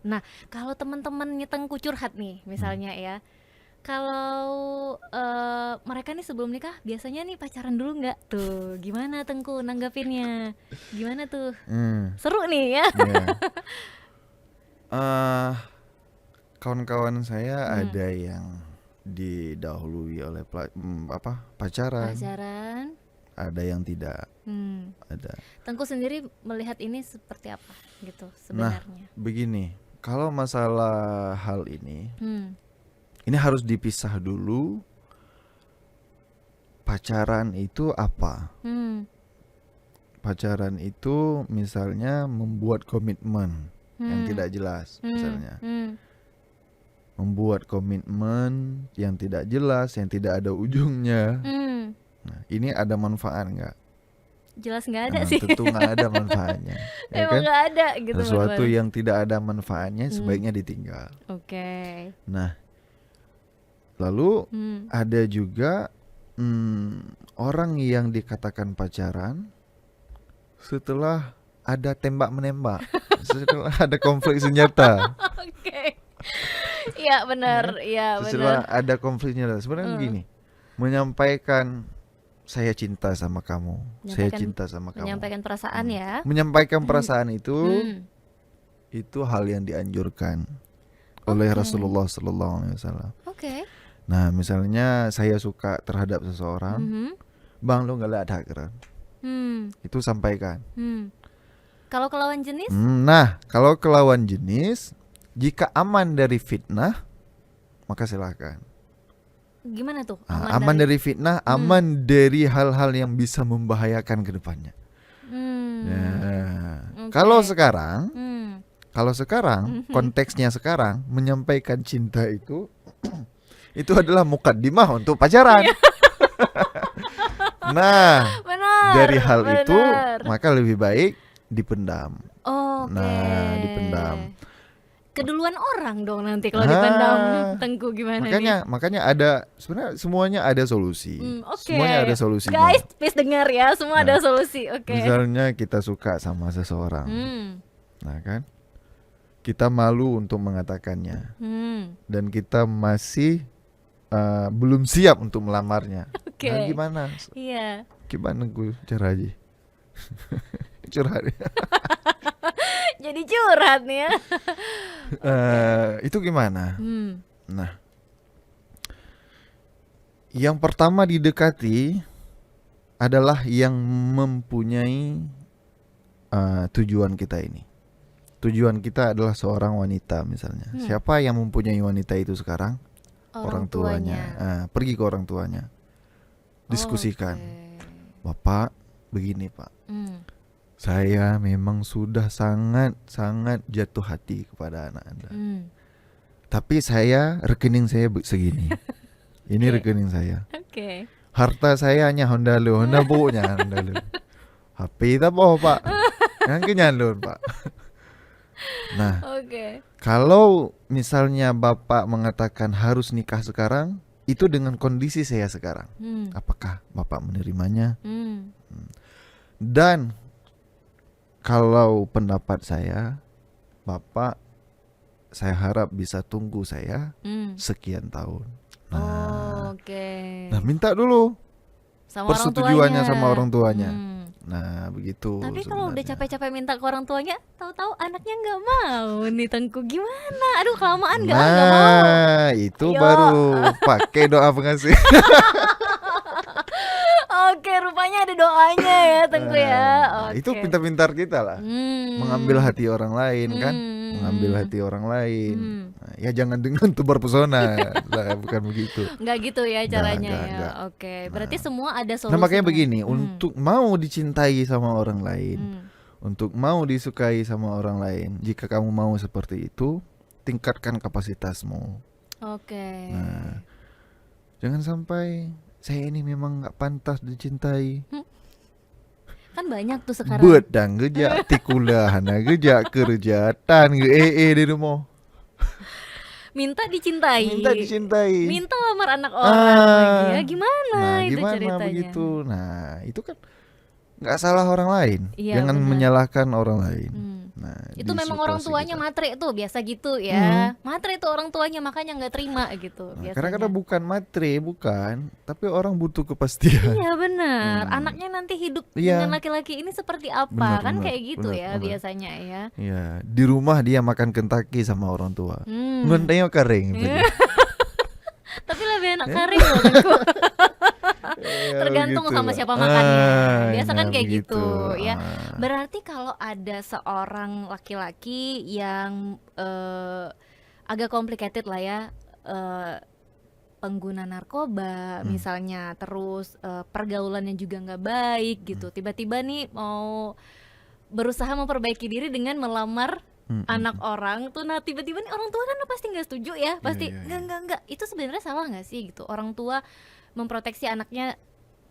Nah, kalau teman-temannya tengku curhat nih misalnya ya. Kalau mereka nih sebelum nikah biasanya nih pacaran dulu nggak tuh? Gimana tengku nanggapinnya? Gimana tuh? Seru nih ya. Kawan-kawan saya ada yang didahului oleh pacaran. Ada yang tidak. Ada. Tengku sendiri melihat ini seperti apa gitu sebenarnya? Nah, begini, kalau masalah hal ini harus dipisah dulu. Pacaran itu apa? Pacaran itu misalnya membuat komitmen yang tidak jelas, misalnya. Membuat komitmen yang tidak jelas, yang tidak ada ujungnya. Nah, ini ada manfaat nggak? Jelas nggak ada sih. Tentu nggak ada manfaatnya, ya Emang kan? nggak ada gitu Sesuatu manfaatnya. yang tidak ada manfaatnya Hmm, sebaiknya ditinggal. oke. Nah, lalu Hmm, ada juga orang yang dikatakan pacaran setelah ada tembak menembak, setelah ada konflik senjata, oke. Iya benar, iya setelah benar. ada konflik senjata. Sebenarnya Hmm, gini, menyampaikan saya cinta sama kamu, saya menyampaikan cinta sama kamu, menyampaikan perasaan ya. menyampaikan Hmm, perasaan hmm, itu hal yang dianjurkan oleh oke. Rasulullah Sallallahu Alaihi Wasallam. Oke. Nah, misalnya saya suka terhadap seseorang, Mhm. bang lu nggak ada keren, Hmm, itu sampaikan. hmm. Kalau ke lawan jenis? Nah, kalau ke lawan jenis, jika aman dari fitnah, maka silakan. Gimana tuh? Aman dari fitnah, Hmm, aman dari hal-hal yang bisa membahayakan ke depannya. hmm, Nah, oke. kalau sekarang, Hmm, mhm. konteksnya sekarang menyampaikan cinta itu adalah mukaddimah untuk pacaran. Iya, Nah, benar, dari hal itu benar. maka lebih baik dipendam. Oke. Nah, dipendam. Keduluan orang dong nanti kalau dipendam. Ah, Tengku gimana nih? makanya ada sebenarnya semuanya ada solusi. Oke. Semuanya ada solusinya. Guys, please dengar ya, semua Nah, ada solusi. Oke. misalnya kita suka sama seseorang, Hmm, nah kan, kita malu untuk mengatakannya hmm, dan kita masih belum siap untuk melamarnya. Nah, oke. gimana? Iya. Gimana gue caranya? Curhat. Jadi curhat nih ya. Oke. Itu gimana? Hmm, Nah, yang pertama didekati adalah yang mempunyai tujuan kita ini. Tujuan kita adalah seorang wanita misalnya. hmm. Siapa yang mempunyai wanita itu sekarang? Orang Orang tuanya. tuanya. Pergi ke orang tuanya. Diskusikan. Oke. Bapak, begini Pak. Hmm, Saya memang sudah sangat jatuh hati kepada anak Anda. hmm. Tapi rekening saya segini. Ini Oke. rekening saya. Oke. Harta saya hanya Honda bukunya Honda lu. HP tak apa Pak. Yang kenyalun Pak. Nah, Oke. kalau misalnya Bapak mengatakan harus nikah sekarang, itu dengan kondisi saya sekarang. Hmm, Apakah Bapak menerimanya? hmm. Dan kalau pendapat saya, Bapak, saya harap bisa tunggu saya Hmm. sekian tahun. Oke. Nah, minta dulu Sama orang persetujuannya tuanya. sama orang tuanya. Hmm. Nah, begitu Tapi kalau udah sebenarnya. capek-capek minta ke orang tuanya, tahu-tahu anaknya nggak mau nih Tengku, gimana? Aduh kelamaan nggak mau. Nah, itu Ayo. baru pakai doa pengasih. Oke, rupanya ada doanya ya Tengku ya. Nah, itu Oke. pintar-pintar kita lah. Mengambil Hmm. hati orang lain kan, mengambil Hmm. hati orang lain. Hmm. Nah, ya jangan dengan tebar pesona lah, bukan begitu. Nggak gitu ya caranya ya. Enggak. Oke, berarti Nah. semua ada Nah, makanya solusinya. begini, untuk mau dicintai sama orang lain, Hmm. untuk mau disukai sama orang lain, jika kamu mau seperti itu, tingkatkan kapasitasmu. Oke. Nah, jangan sampai saya ini memang nggak pantas dicintai. Kan banyak tuh sekarang. Bedang gejak tikulahan gejak kerjaan di rumah. Minta dicintai. Minta dicintai. Minta lamar anak orang lagi ya. Gimana Nah, itu gimana ceritanya? begitu? Nah, itu kan nggak salah orang lain. Iya, Jangan benar. menyalahkan orang lain. Hmm. Nah, Itu di memang orang situasi tuanya kita. matre tuh biasa gitu ya. Matre tuh orang tuanya makanya nggak terima gitu Nah, biasanya. kadang-kadang bukan matre, bukan, tapi orang butuh kepastian. Iya benar. Anaknya nanti hidup Iya. dengan laki-laki ini seperti apa? Benar, Kan benar, kayak gitu benar, ya benar. biasanya ya. Ya, di rumah dia makan Kentucky sama orang tua. Hmm. Ngontenyo kering. Tapi lebih enak kering loh Tengku. Ya, Tergantung begitu sama lah. siapa makannya. Biasa kan Nah, kayak begitu. gitu ya. Ah. Berarti kalau ada seorang laki-laki yang agak complicated lah ya, pengguna narkoba misalnya, terus pergaulannya juga nggak baik gitu. Tiba-tiba nih mau berusaha memperbaiki diri dengan melamar anak orang tuh. Nah tiba-tiba nih orang tua kan pasti nggak setuju ya, pasti iya. enggak. Itu sebenarnya salah nggak sih gitu? Orang tua memproteksi anaknya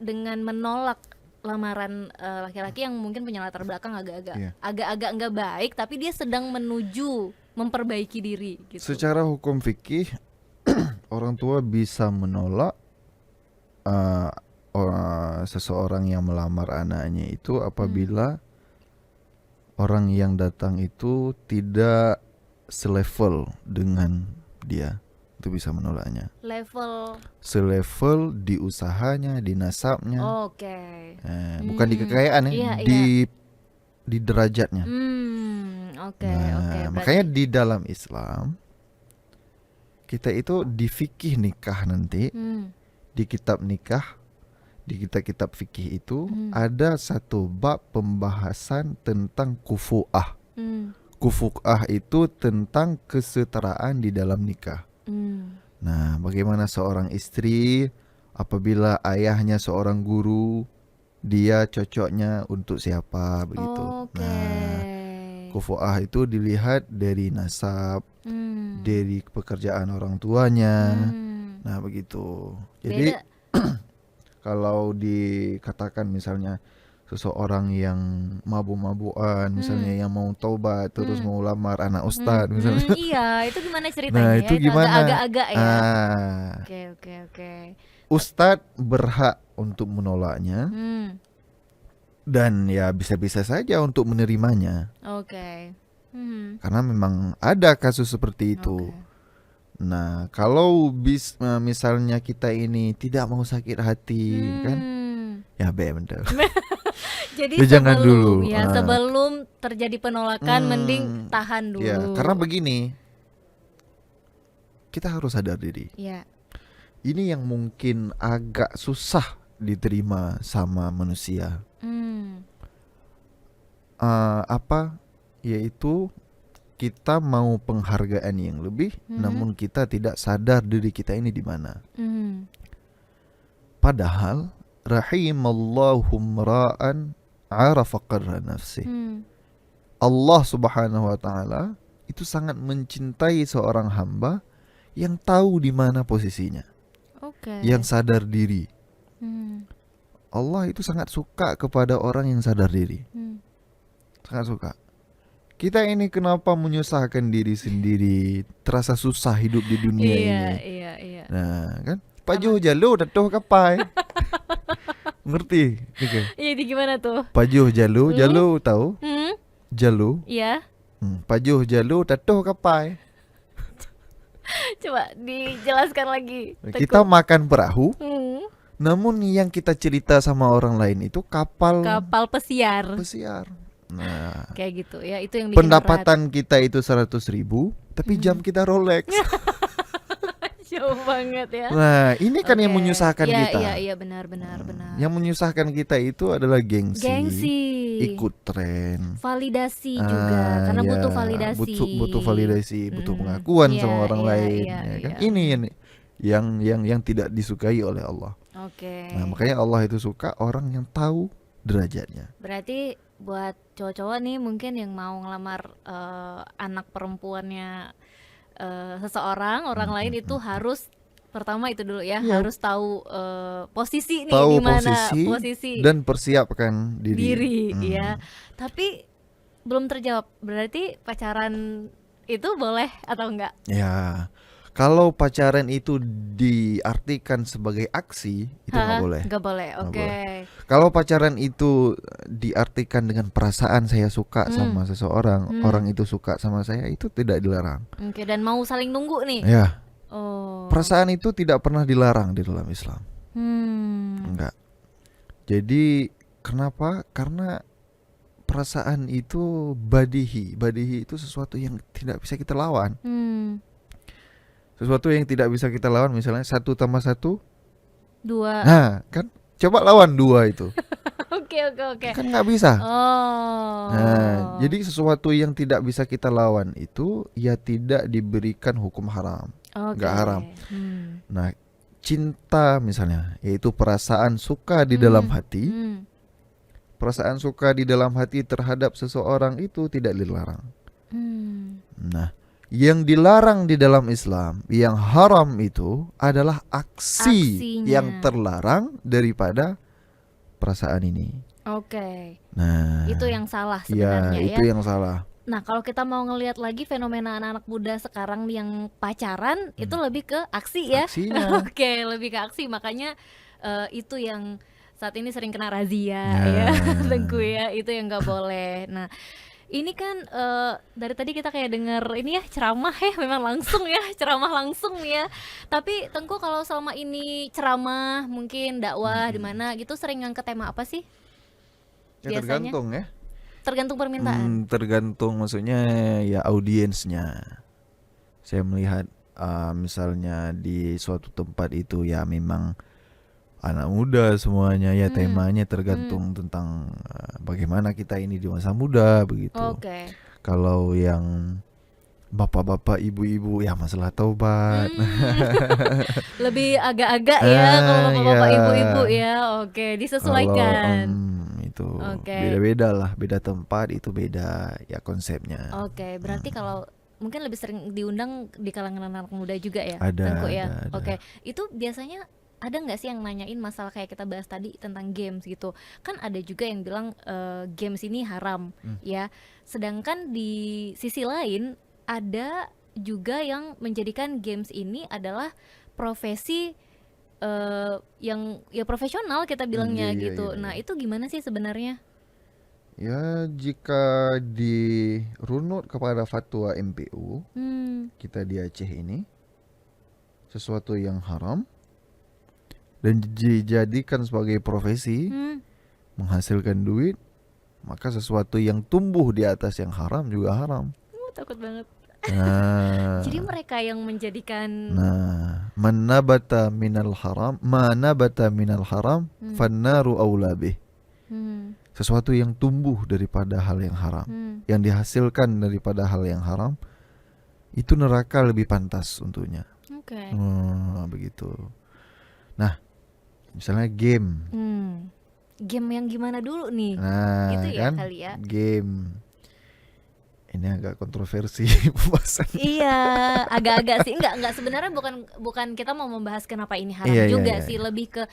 dengan menolak lamaran laki-laki yang mungkin punya latar belakang Iya. agak-agak nggak baik, tapi dia sedang menuju memperbaiki diri gitu. Secara hukum fikih orang tua bisa menolak uh, seseorang yang melamar anaknya itu apabila orang yang datang itu tidak selevel dengan dia, itu bisa menolaknya. Level. Selevel di usahanya, di nasabnya, Oke. bukan di kekayaan ya, Iya, di derajatnya. Oke, Nah, oke. makanya di dalam Islam kita itu di fikih nikah nanti, di kitab nikah, di kitab-kitab fikih itu ada satu bab pembahasan tentang kufu'ah. Kufu'ah itu tentang kesetaraan di dalam nikah. Nah, bagaimana seorang istri apabila ayahnya seorang guru, dia cocoknya untuk siapa begitu. Oke. Nah, kufu'ah itu dilihat dari nasab, dari pekerjaan orang tuanya. Nah, begitu. Jadi Beda. kalau dikatakan misalnya seseorang yang mabuk-mabukan, misalnya yang mau taubat terus mau lamar anak ustadz misalnya. Iya, itu gimana ceritanya Nah, ya? itu gimana? Agak-agak ya. Ah, Oke. ustadz berhak untuk menolaknya dan ya bisa-bisa saja untuk menerimanya Oke. karena memang ada kasus seperti itu. Oke. Nah, kalau misalnya kita ini tidak mau sakit hati kan, ya bener. Jadi Ya, jangan dulu. sebelum terjadi penolakan mending tahan dulu. Ya, karena begini, kita harus sadar diri. Ya. Ini yang mungkin agak susah diterima sama manusia. Yaitu kita mau penghargaan yang lebih, namun kita tidak sadar diri kita ini di mana. Padahal rahimallahu mra'an arafa qadra nafsi. Allah Subhanahu wa taala itu sangat mencintai seorang hamba yang tahu di mana posisinya. Yang sadar diri. Allah itu sangat suka kepada orang yang sadar diri. Sangat suka. Kita ini kenapa menyusahkan diri sendiri, terasa susah hidup di dunia ini. Iya. Nah, kan? Pajuh jalu datuh kapai. Ngerti? Okay. Iya, di gimana tuh? Pajuh jalu tahu? Jalu. Iya. Pajuh jalu datuh kapai. Coba dijelaskan lagi. Kita makan perahu. Namun yang kita cerita sama orang lain itu kapal pesiar. Nah, kayak gitu ya, itu yang bikin pendapatan kita itu 100.000, tapi jam kita Rolex. jauh banget ya. Nah, ini kan yang menyusahkan kita. Iya, benar. Yang menyusahkan kita itu adalah gengsi. Ikut tren. Validasi juga, karena butuh validasi. Butuh validasi, butuh pengakuan sama orang lain. Kan? Ini yang tidak disukai oleh Allah. Nah, makanya Allah itu suka orang yang tahu derajatnya. Berarti buat cowok-cowok nih mungkin yang mau ngelamar anak perempuannya seseorang orang lain itu harus pertama itu dulu ya, harus tahu posisi nih di mana posisi dan persiapkan diri. Ya. Tapi belum terjawab. Berarti pacaran itu boleh atau enggak? Ya. Kalau pacaran itu diartikan sebagai aksi, itu nggak boleh. Nggak boleh, oke. Kalau pacaran itu diartikan dengan perasaan saya suka sama seseorang, orang itu suka sama saya, itu tidak dilarang. Oke, dan mau saling nunggu nih? Ya. Perasaan itu tidak pernah dilarang di dalam Islam. Enggak. Jadi kenapa? Karena perasaan itu badihi. Badihi itu sesuatu yang tidak bisa kita lawan. Sesuatu yang tidak bisa kita lawan, misalnya 1 tambah 1 2. Nah, kan coba lawan 2 itu. Oke. Kan nggak bisa. Nah, jadi sesuatu yang tidak bisa kita lawan itu ya tidak diberikan hukum haram. Nggak haram. Nah, cinta misalnya, yaitu perasaan suka di dalam hati. Perasaan suka di dalam hati terhadap seseorang itu tidak dilarang. Nah, yang dilarang di dalam Islam, yang haram itu adalah aksi yang terlarang daripada perasaan ini. Oke. Nah, Itu yang salah ya sebenarnya itu ya. yang salah. Nah, kalau kita mau ngelihat lagi fenomena anak-anak muda sekarang yang pacaran itu lebih ke aksi ya. Aksinya. Oke, lebih ke aksi. Makanya itu yang saat ini sering kena razia Nah, ya, Tengku ya. Itu yang nggak boleh. Nah, ini kan dari tadi kita kayak denger ini ya ceramah ya, memang langsung ya, ceramah langsung ya. Tapi Tengku kalau selama ini ceramah mungkin dakwah di mana gitu sering ngangkat tema apa sih ya biasanya? tergantung ya. Tergantung permintaan. Tergantung maksudnya ya audiensnya. Saya melihat misalnya di suatu tempat itu ya memang anak muda semuanya ya, temanya tergantung tentang bagaimana kita ini di masa muda begitu. Oke. Kalau yang bapak-bapak, ibu-ibu ya masalah taubat. Lebih agak-agak ya kalau bapak-bapak ya. ibu-ibu ya. Oke, Kalau disesuaikan. itu Oke. beda-beda lah, beda tempat itu beda ya konsepnya. Oke, berarti kalau mungkin lebih sering diundang di kalangan anak muda juga ya, Ada, Tengku ya. ada. Oke, itu biasanya ada nggak sih yang nanyain masalah kayak kita bahas tadi tentang games gitu? Kan ada juga yang bilang games ini haram ya. Sedangkan di sisi lain ada juga yang menjadikan games ini adalah profesi yang ya profesional kita bilangnya Iya, gitu. iya. Nah, itu gimana sih sebenarnya? Ya jika dirunut kepada fatwa MPU kita di Aceh ini, sesuatu yang haram dan dijadikan sebagai profesi menghasilkan duit, maka sesuatu yang tumbuh di atas yang haram juga haram. Takut banget. Nah, Jadi mereka yang menjadikan man nabata minal haram, fannaru aula bih. Sesuatu yang tumbuh daripada hal yang haram, yang dihasilkan daripada hal yang haram, itu neraka lebih pantas untuknya. Oke. Begitu. Nah, misalnya game. Game yang gimana dulu nih? Nah, Gitu ya kan? kali ya. Game. Ini agak kontroversi pembahasannya. Iya, agak-agak sih. Enggak sebenarnya bukan kita mau membahas kenapa ini haram Iya, juga iya, sih, iya. lebih ke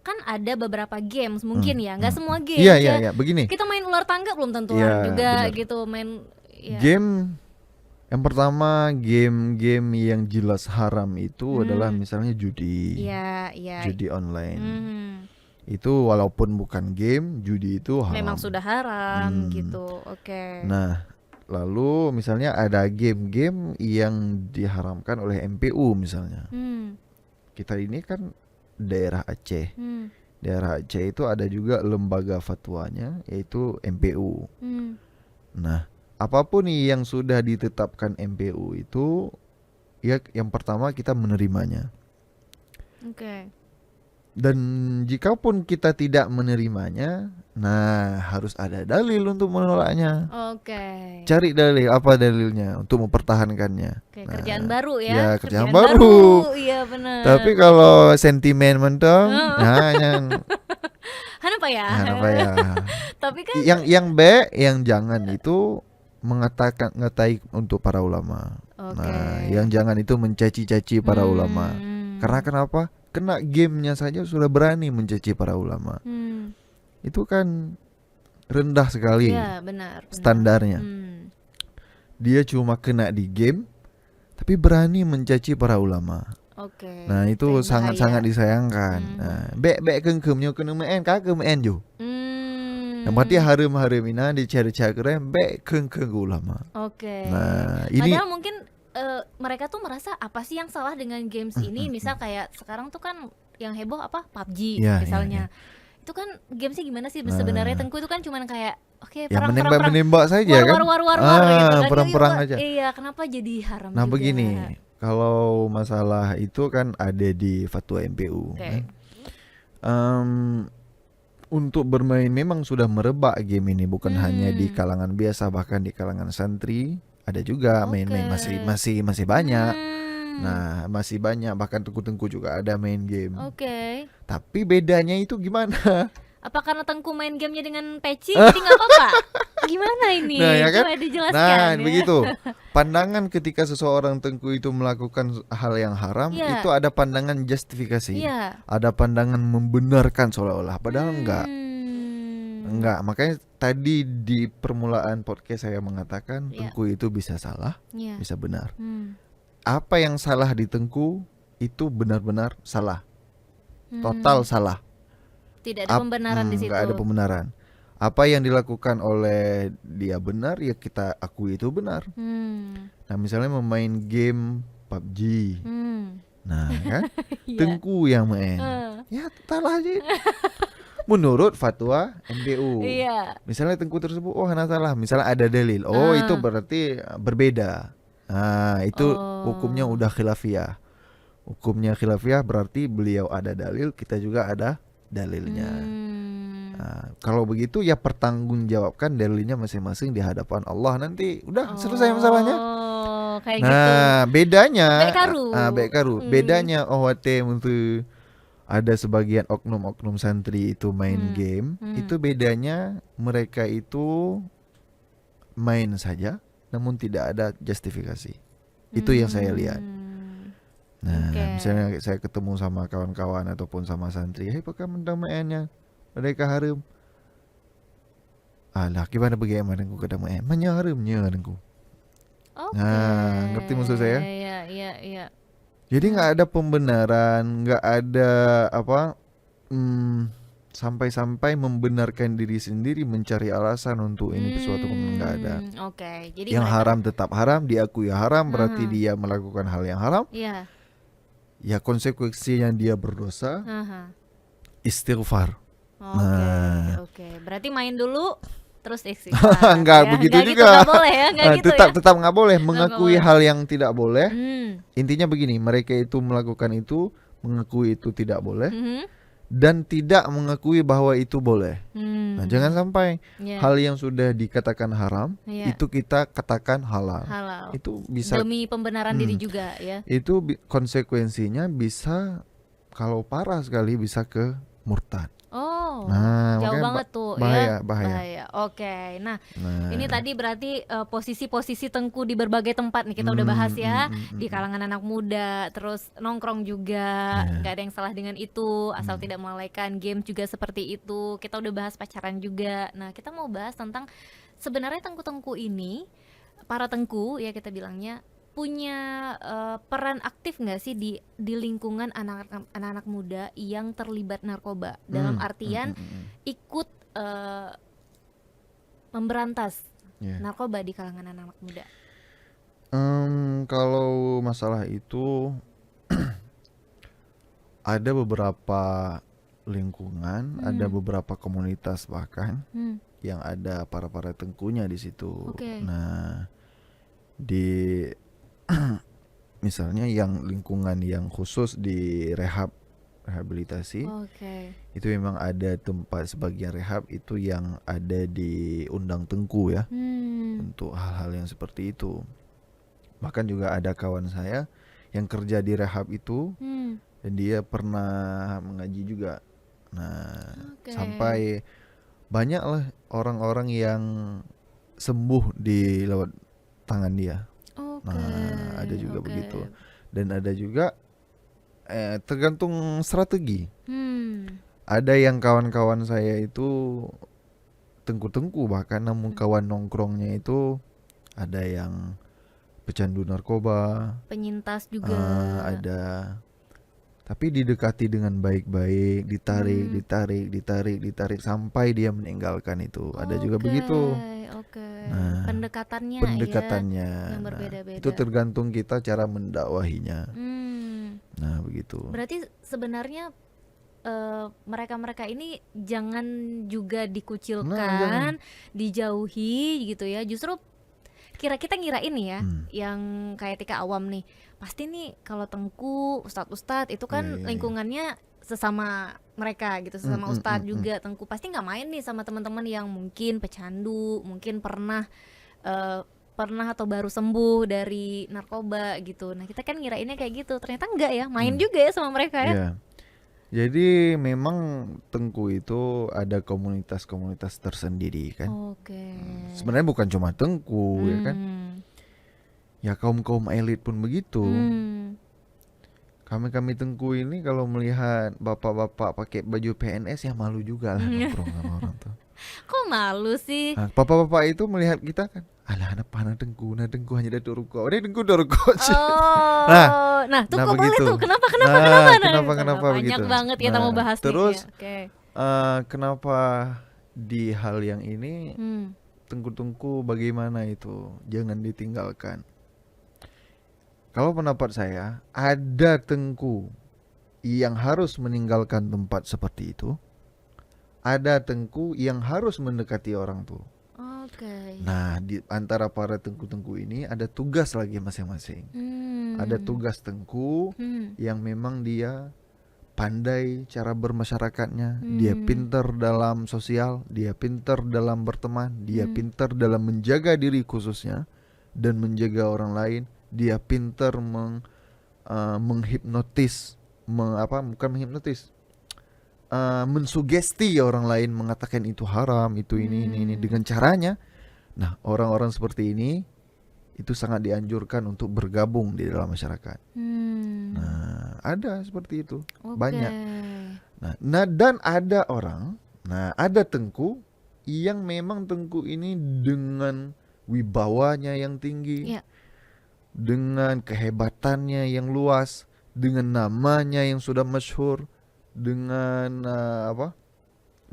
kan ada beberapa games mungkin ya, enggak semua game Iya, ya. iya, begini. Kita main ular tangga belum tentu Iya, haram juga benar. gitu, main ya. Game yang pertama, game-game yang jelas haram itu adalah misalnya judi. Iya, iya. Judi online. Itu walaupun bukan game, judi itu haram. Memang sudah haram gitu. Oke. Nah, lalu misalnya ada game-game yang diharamkan oleh MPU misalnya. Kita ini kan daerah Aceh. Daerah Aceh itu ada juga lembaga fatwanya yaitu MPU. Nah, apapun yang sudah ditetapkan MPU itu ya yang pertama kita menerimanya. Oke. Dan jikapun kita tidak menerimanya, nah harus ada dalil untuk menolaknya. Oke. Cari dalil, apa dalilnya untuk mempertahankannya. Oke, Nah, kerjaan baru ya. ya, kerjaan baru. Iya benar. Tapi kalau sentimen mentong, nah yang Apa ya? apa ya? Tapi kan Yang yang jangan itu ngatai untuk para ulama. Oke. Nah, yang jangan itu mencaci-caci para ulama. Karena kenapa? Kena gamenya saja sudah berani mencaci para ulama. Itu kan rendah sekali Iya, benar. standarnya. Dia cuma kena di game, tapi berani mencaci para ulama. Oke. Nah itu yang sangat-sangat bahaya. disayangkan. Nah, bek kengkemnya kena main kagak main jo. Yang berarti harum-harum ini dicari-cari keren bek kengkeng ulama. Oke. Nah ini Padahal mungkin mereka tuh merasa apa sih yang salah dengan games ini? Misal kayak sekarang tuh kan yang heboh apa PUBG Iya, misalnya. Itu kan gamesnya gimana sih sebenarnya? Tengku itu kan cuman kayak oke yang perang menembak saja kan. war gitu kan. Perang-perang Iya, aja. Iya, kenapa jadi haram Nah juga? begini, kalau masalah itu kan ada di fatwa MPU. Oke. Untuk bermain memang sudah merebak game ini, bukan hanya di kalangan biasa, bahkan di kalangan santri ada juga main-main, masih banyak. Nah masih banyak, bahkan Tengku juga ada main game. Oke. Tapi bedanya itu gimana? Apa karena Tengku main gamenya dengan peci jadi nggak apa-apa? Gimana ini? Nah, ya kan? Coba dijelaskan Nah ya. begitu. Pandangan ketika seseorang Tengku itu melakukan hal yang haram, Iya. itu ada pandangan justifikasi. Iya. Ada pandangan membenarkan seolah-olah, padahal enggak. Enggak, makanya tadi di permulaan podcast saya mengatakan Ya. Tengku itu bisa salah, Ya. bisa benar. Hmm. Apa yang salah di Tengku itu benar-benar salah, total Hmm. salah. Tidak ada pembenaran di Nggak ada situ. pembenaran. Apa yang dilakukan oleh dia benar, ya kita akui itu benar. Hmm. Nah, misalnya memain game PUBG, Hmm. nah kan Iya. Tengku yang main, ya salah aja. Menurut fatwa MBU, Iya. misalnya Tengku tersebut, oh hana salah, misalnya ada dalil, oh itu berarti berbeda. Nah itu hukumnya udah khilafiyah. Hukumnya khilafiyah berarti beliau ada dalil, kita juga ada dalilnya. Nah, kalau begitu ya pertanggungjawabkan dalilnya masing-masing di hadapan Allah, nanti udah selesai masalahnya. Kayak Nah gitu. bedanya, Baik karu. bedanya OHT untuk ada sebagian oknum-oknum santri itu main game, itu bedanya mereka itu main saja namun tidak ada justifikasi. Itu yang saya lihat. Nah, misalnya saya ketemu sama kawan-kawan ataupun sama santri, "Hei, pakai mendamaannya mereka harum." Alah, gimana bagaimana aku kedamaian? Manya harumnya denku. Nah, ngerti maksud saya? Iya. Jadi nggak ada pembenaran, nggak ada apa, sampai-sampai membenarkan diri sendiri mencari alasan untuk ini sesuatu, nggak ada. Jadi yang mereka haram tetap haram, diakui haram, berarti dia melakukan hal yang haram. Iya. Ya konsekuensinya dia berdosa, istighfar. Oke. Berarti main dulu terus istighfar. Enggak begitu Nggak juga. Gitu, nggak boleh ya, nggak gitu ya. Tetap nggak boleh mengakui boleh. hal yang tidak boleh. Intinya Intinya begini, mereka itu melakukan itu, mengakui itu tidak boleh, dan tidak mengakui bahwa itu boleh. Nah, jangan sampai hal yang sudah dikatakan haram itu kita katakan halal. Itu bisa demi pembenaran diri juga ya. Itu konsekuensinya bisa, kalau parah sekali bisa ke murtad. Nah, jauh makanya banget tuh bahaya. Oke. Nah, ini tadi berarti posisi-posisi Tengku di berbagai tempat nih kita udah bahas ya. Di kalangan anak muda, terus nongkrong juga, nggak ada yang salah dengan itu, asal tidak melalaikan. Game juga seperti itu. Kita udah bahas pacaran juga. Nah, kita mau bahas tentang sebenarnya Tengku-tengku ini, para Tengku ya kita bilangnya, punya peran aktif nggak sih di lingkungan anak-anak muda yang terlibat narkoba, dalam artian ikut memberantas narkoba di kalangan anak-anak muda? Kalau masalah itu ada beberapa lingkungan, ada beberapa komunitas bahkan yang ada para Tengkunya di situ. Nah, di misalnya yang lingkungan yang khusus di rehabilitasi, itu memang ada tempat sebagian rehab itu yang ada di Undang Tengku ya, untuk hal-hal yang seperti itu. Bahkan juga ada kawan saya yang kerja di rehab itu, dan dia pernah mengaji juga. Nah, sampai banyak lah orang-orang yang sembuh di lewat tangan dia. Nah, ada juga begitu. Dan ada juga tergantung strategi. Ada yang kawan-kawan saya itu Tengku-tengku bahkan, namun kawan nongkrongnya itu ada yang pecandu narkoba, penyintas juga. Ada. Tapi didekati dengan baik-baik, ditarik sampai dia meninggalkan itu. Ada juga begitu. Nah, pendekatannya yang berbeda-beda. Itu tergantung kita cara mendakwahinya. Nah, begitu. Berarti sebenarnya mereka-mereka ini jangan juga dikucilkan, dijauhi gitu ya. Justru kita ngira ini ya, yang kayak tika awam nih, pasti nih kalau Tengku, ustadz-ustadz itu kan lingkungannya sesama mereka gitu, sesama ustadz juga. Tengku pasti nggak main nih sama teman-teman yang mungkin pecandu, mungkin pernah atau baru sembuh dari narkoba gitu. Nah, kita kan ngirainnya kayak gitu, ternyata enggak ya, main juga ya sama mereka ya. Jadi memang Tengku itu ada komunitas-komunitas tersendiri kan. Sebenarnya bukan cuma Tengku ya kan. Ya kaum-kaum elit pun begitu. Kami Tengku ini kalau melihat bapak-bapak pakai baju PNS ya malu juga lah nongkrong sama orang tuh. Kok malu sih? Nah, bapak-bapak itu melihat kita kan, alah anak panah dengku hanya ada doruko. Udah dengku doruko. Nah, Oh, nah tuh nah kok boleh begitu. tuh. Kenapa, kenapa, kenapa? Nah, Nah, kenapa banyak begitu. banget kita mau Nah, bahas nih. Ya, terus oke. kenapa di hal yang ini Hmm. tengku-tengku bagaimana itu jangan ditinggalkan. Kalau pendapat saya, ada tengku yang harus meninggalkan tempat seperti itu, ada tengku yang harus mendekati orang tuh. Oke. Nah, di antara para tengku-tengku ini ada tugas lagi masing-masing. Ada tugas tengku yang memang dia pandai cara bermasyarakatnya, dia pintar dalam sosial, dia pintar dalam berteman, dia pintar dalam menjaga diri khususnya dan menjaga orang lain, dia pintar menghipnotis, bukan menghipnotis, mensugesti orang lain mengatakan itu haram, itu ini dengan caranya. Nah, orang-orang seperti ini itu sangat dianjurkan untuk bergabung di dalam masyarakat. Nah, ada seperti itu, banyak. Nah, dan ada orang, ada tengku yang memang tengku ini dengan wibawanya yang tinggi, dengan kehebatannya yang luas, dengan namanya yang sudah masyhur, dengan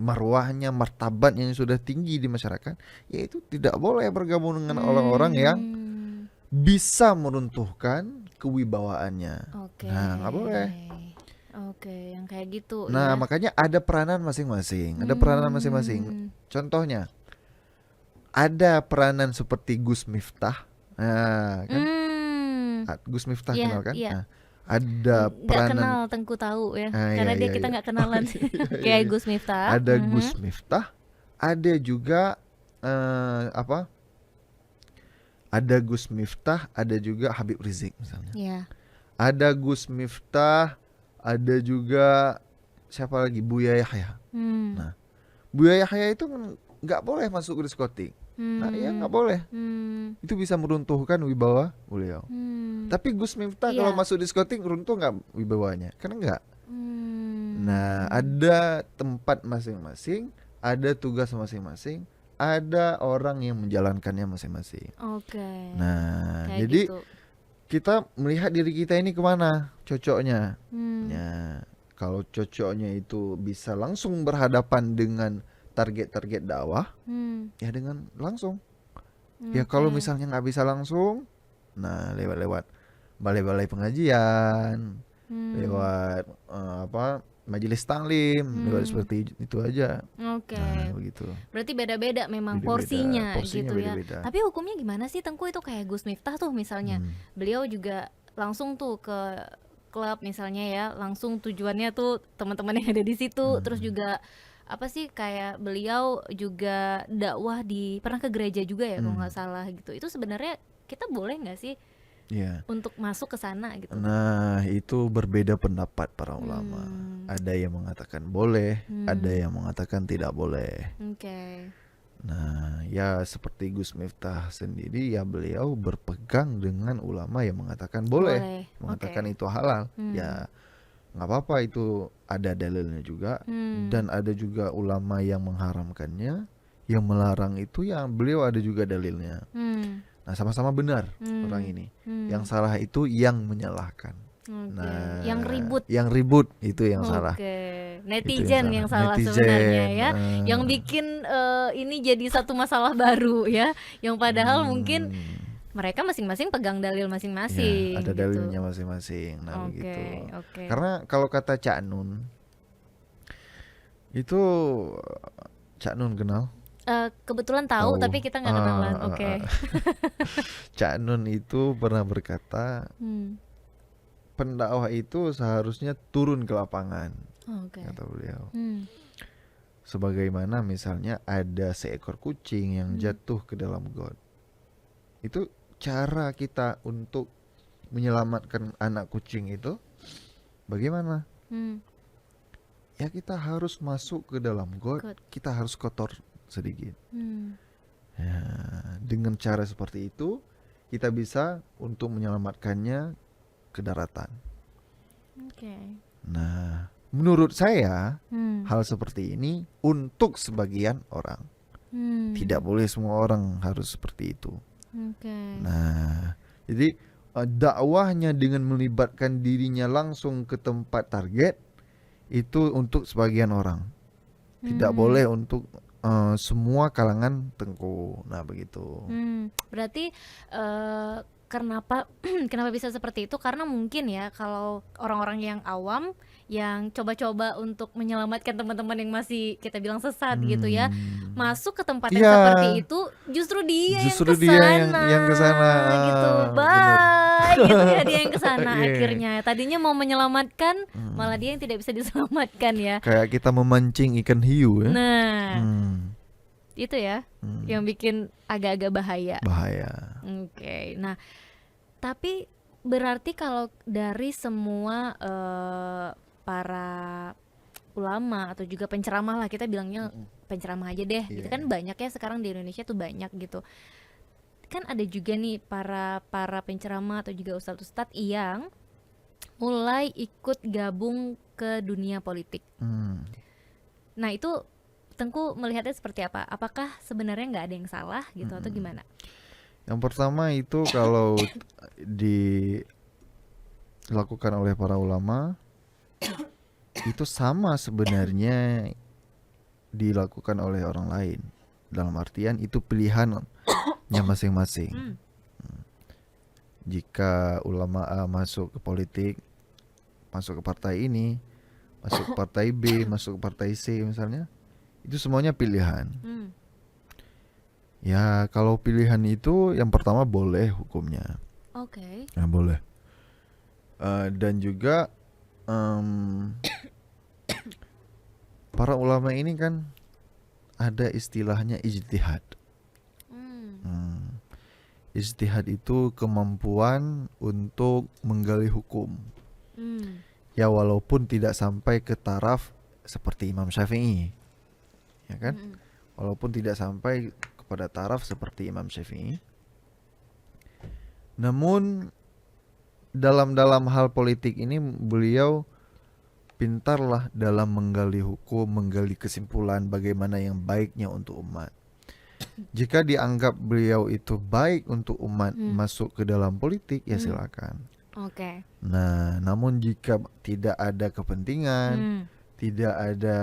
marwahnya, martabatnya yang sudah tinggi di masyarakat, yaitu tidak boleh bergabung dengan orang-orang yang bisa meruntuhkan kewibawaannya. Nah, nggak boleh. Oke, yang kayak gitu. Nah, ya. makanya ada peranan masing-masing. Ada peranan masing-masing. Contohnya, ada peranan seperti Gus Miftah. Nah, kan? Gus Miftah Iya, kenal kan? iya. Nah, ada Nggak peranan. kenal Tengku tahu ya, Ah, karena iya, dia iya, kita iya. nggak kenalan. Iya, Kayak iya. Gus Miftah. Ada Gus Miftah, ada juga ada Gus Miftah, ada juga Habib Rizik misalnya. Iya. Ada Gus Miftah, ada juga siapa lagi, Buya Yahya. Nah, Buya Yahya itu nggak boleh masuk ke diskotik. Nah, ya nggak boleh. Itu bisa meruntuhkan wibawa beliau. Tapi Gus Miftah kalau masuk diskotik runtuh nggak wibawanya? Kan enggak. Nah, ada tempat masing-masing, ada tugas masing-masing, ada orang yang menjalankannya masing-masing. Oke. Nah, Kayak jadi gitu. kita melihat diri kita ini kemana cocoknya. Ya, kalau cocoknya itu bisa langsung berhadapan dengan target-target dakwah, ya dengan langsung. Ya kalau misalnya nggak bisa langsung, nah lewat-lewat balai-balai pengajian, lewat majelis taklim, lewat seperti itu aja. Oke. Nah, begitu. Berarti beda-beda memang Beda-beda, porsinya porsinya gitu ya. beda-beda. Tapi hukumnya gimana sih Tengku itu kayak Gus Miftah tuh misalnya. Beliau juga langsung tuh ke klub misalnya ya, langsung tujuannya tuh teman-teman yang ada di situ, terus juga apa sih kayak beliau juga dakwah pernah ke gereja juga ya kalau nggak salah gitu. Itu sebenarnya kita boleh nggak sih Iya. untuk masuk ke sana gitu? Nah, itu berbeda pendapat para ulama. Ada yang mengatakan boleh, ada yang mengatakan tidak boleh. Oke. Nah, ya seperti Gus Miftah sendiri, ya beliau berpegang dengan ulama yang mengatakan boleh, mengatakan itu halal. Ya nggak apa-apa, itu ada dalilnya juga. Dan ada juga ulama yang mengharamkannya, yang melarang itu, yang beliau ada juga dalilnya. Nah, sama-sama benar orang ini. Yang salah itu yang menyalahkan. Nah, yang ribut itu yang salah. Netizen yang salah Netizen, sebenarnya ya, yang bikin ini jadi satu masalah baru ya, yang padahal mungkin mereka masing-masing pegang dalil masing-masing. Ya, ada gitu. dalilnya masing-masing. Nah, begitu. Oke. Karena kalau kata Cak Nun, itu Cak Nun kenal? Kebetulan tahu, tapi kita nggak kenalan. Oke. Cak Nun itu pernah berkata, pendakwah itu seharusnya turun ke lapangan, kata beliau. Sebagaimana misalnya ada seekor kucing yang jatuh ke dalam got. Itu cara kita untuk menyelamatkan anak kucing itu bagaimana? Ya kita harus masuk ke dalam got, kita harus kotor sedikit. Ya, dengan cara seperti itu kita bisa untuk menyelamatkannya ke daratan. Oke. Nah, menurut saya Hmm. hal seperti ini untuk sebagian orang. Hmm. Tidak boleh semua orang harus seperti itu. Oke. Nah, jadi dakwahnya dengan melibatkan dirinya langsung ke tempat target itu untuk sebagian orang. Tidak Hmm. boleh untuk semua kalangan Tengku. Nah, begitu. Berarti kenapa kenapa bisa seperti itu? Karena mungkin ya kalau orang-orang yang awam yang coba-coba untuk menyelamatkan teman-teman yang masih kita bilang sesat gitu ya, masuk ke tempat yang Iya, seperti itu, justru dia yang justru dia kesana yang kesana. gitu, Bener. bye gitu ya, dia yang kesana Iya. akhirnya. Tadinya mau menyelamatkan, malah dia yang tidak bisa diselamatkan ya. Kayak kita memancing ikan hiu ya. Nah, Hmm, itu ya hmm, yang bikin agak-agak bahaya. bahaya. Oke, nah tapi berarti kalau dari semua para ulama atau juga penceramah lah, kita bilangnya penceramah aja deh, gitu Iya. kan banyak ya sekarang di Indonesia tuh banyak gitu. Kan ada juga nih para penceramah atau juga ustadz-ustadz yang mulai ikut gabung ke dunia politik. Hmm. Nah itu Tengku melihatnya seperti apa? Apakah sebenarnya nggak ada yang salah gitu atau gimana? Yang pertama itu kalau dilakukan oleh para ulama itu sama sebenarnya dilakukan oleh orang lain. Dalam artian itu pilihannya masing-masing. Hmm. Jika ulama A masuk ke politik, masuk ke partai ini, masuk ke partai B, masuk ke partai C misalnya, itu semuanya pilihan. Hmm. Ya kalau pilihan itu yang pertama boleh hukumnya. Oke. Ya boleh. Dan juga para ulama ini kan ada istilahnya ijtihad. Ijtihad itu kemampuan untuk menggali hukum. Ya walaupun tidak sampai ke taraf seperti Imam Syafi'i, ya kan? Walaupun tidak sampai kepada taraf seperti Imam Syafi'i, namun dalam hal politik ini beliau pintarlah dalam menggali hukum, menggali kesimpulan bagaimana yang baiknya untuk umat. Jika dianggap beliau itu baik untuk umat masuk ke dalam politik, ya silakan. Oke. Nah, namun jika tidak ada kepentingan, tidak ada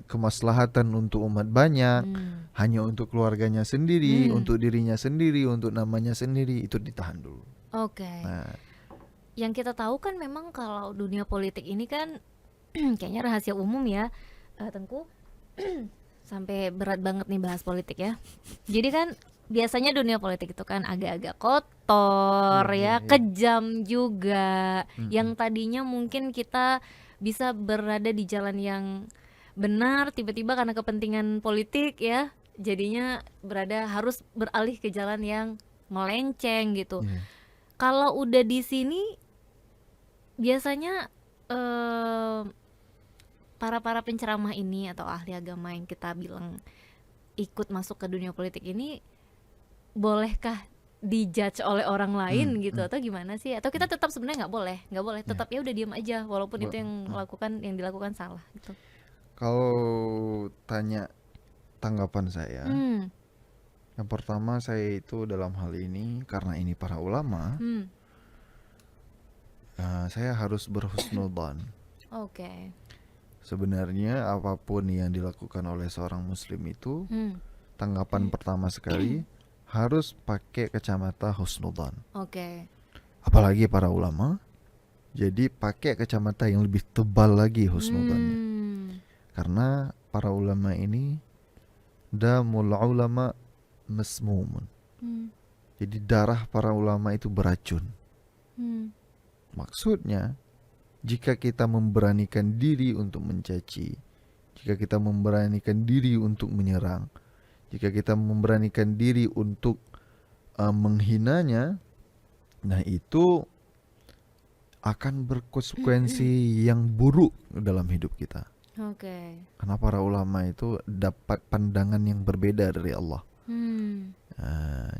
kemaslahatan untuk umat banyak, hanya untuk keluarganya sendiri, untuk dirinya sendiri, untuk namanya sendiri, itu ditahan dulu. Oke. Nah, yang kita tahu kan memang kalau dunia politik ini kan kayaknya rahasia umum ya, Tengku. Sampai berat banget nih bahas politik ya. Jadi kan biasanya dunia politik itu kan agak-agak kotor ya, kejam juga. Yang tadinya mungkin kita bisa berada di jalan yang benar, tiba-tiba karena kepentingan politik ya, jadinya harus beralih ke jalan yang melenceng gitu. Kalau udah di sini biasanya para penceramah ini atau ahli agama yang kita bilang ikut masuk ke dunia politik ini, bolehkah dijudge oleh orang lain gitu atau gimana sih? Atau kita tetap sebenarnya nggak boleh, tetap ya udah diam aja walaupun itu yang dilakukan salah gitu. Kalau tanya tanggapan saya, yang pertama saya itu dalam hal ini karena ini para ulama, saya harus berhusnudzon. Oke. Sebenarnya apapun yang dilakukan oleh seorang muslim itu, tanggapan pertama sekali harus pakai kacamata husnudzon. Oke. Apalagi para ulama, jadi pakai kacamata yang lebih tebal lagi husnudzonnya. Karena para ulama ini damul ulama masmumun. Jadi darah para ulama itu beracun. Maksudnya, jika kita memberanikan diri untuk mencaci, jika kita memberanikan diri untuk menyerang, jika kita memberanikan diri untuk menghinanya, nah itu akan berkonsekuensi yang buruk dalam hidup kita. Oke. Karena para ulama itu dapat pandangan yang berbeda dari Allah.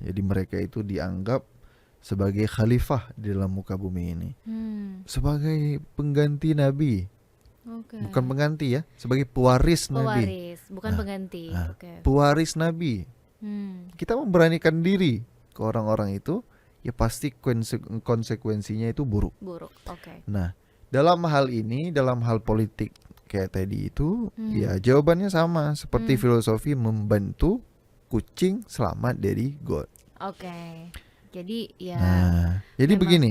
Jadi mereka itu dianggap sebagai khalifah di dalam muka bumi ini, sebagai pengganti Nabi Oke. bukan pengganti ya, sebagai pewaris Nabi. Pewaris, bukan Nah, pengganti. nah, Oke. pewaris Nabi. Hmm. Kita memberanikan diri ke orang-orang itu, ya pasti konsekuensinya itu buruk. Buruk. Oke. Nah, dalam hal ini, dalam hal politik kayak tadi itu, ya Hmm. jawabannya sama seperti Hmm. filosofi membantu kucing selamat dari God. Oke. Jadi ya Nah, jadi memang. begini,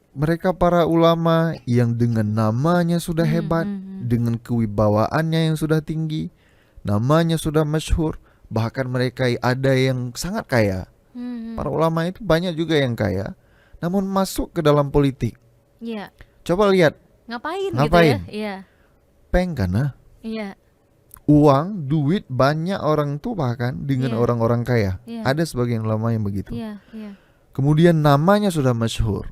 mereka para ulama yang dengan namanya sudah Hmm, hebat, hmm, hmm. dengan kewibawaannya yang sudah tinggi, namanya sudah masyhur, bahkan mereka ada yang sangat kaya. Hmm, hmm. Para ulama itu banyak juga yang kaya, namun masuk ke dalam politik. Iya. Coba lihat, Ngapain gitu ya? Ngapain? Iya. karena Iya. uang, duit banyak orang tuh bahkan dengan Iya. orang-orang kaya. Iya. Ada sebagian ulama yang begitu. Iya. Iya. Kemudian namanya sudah masyhur.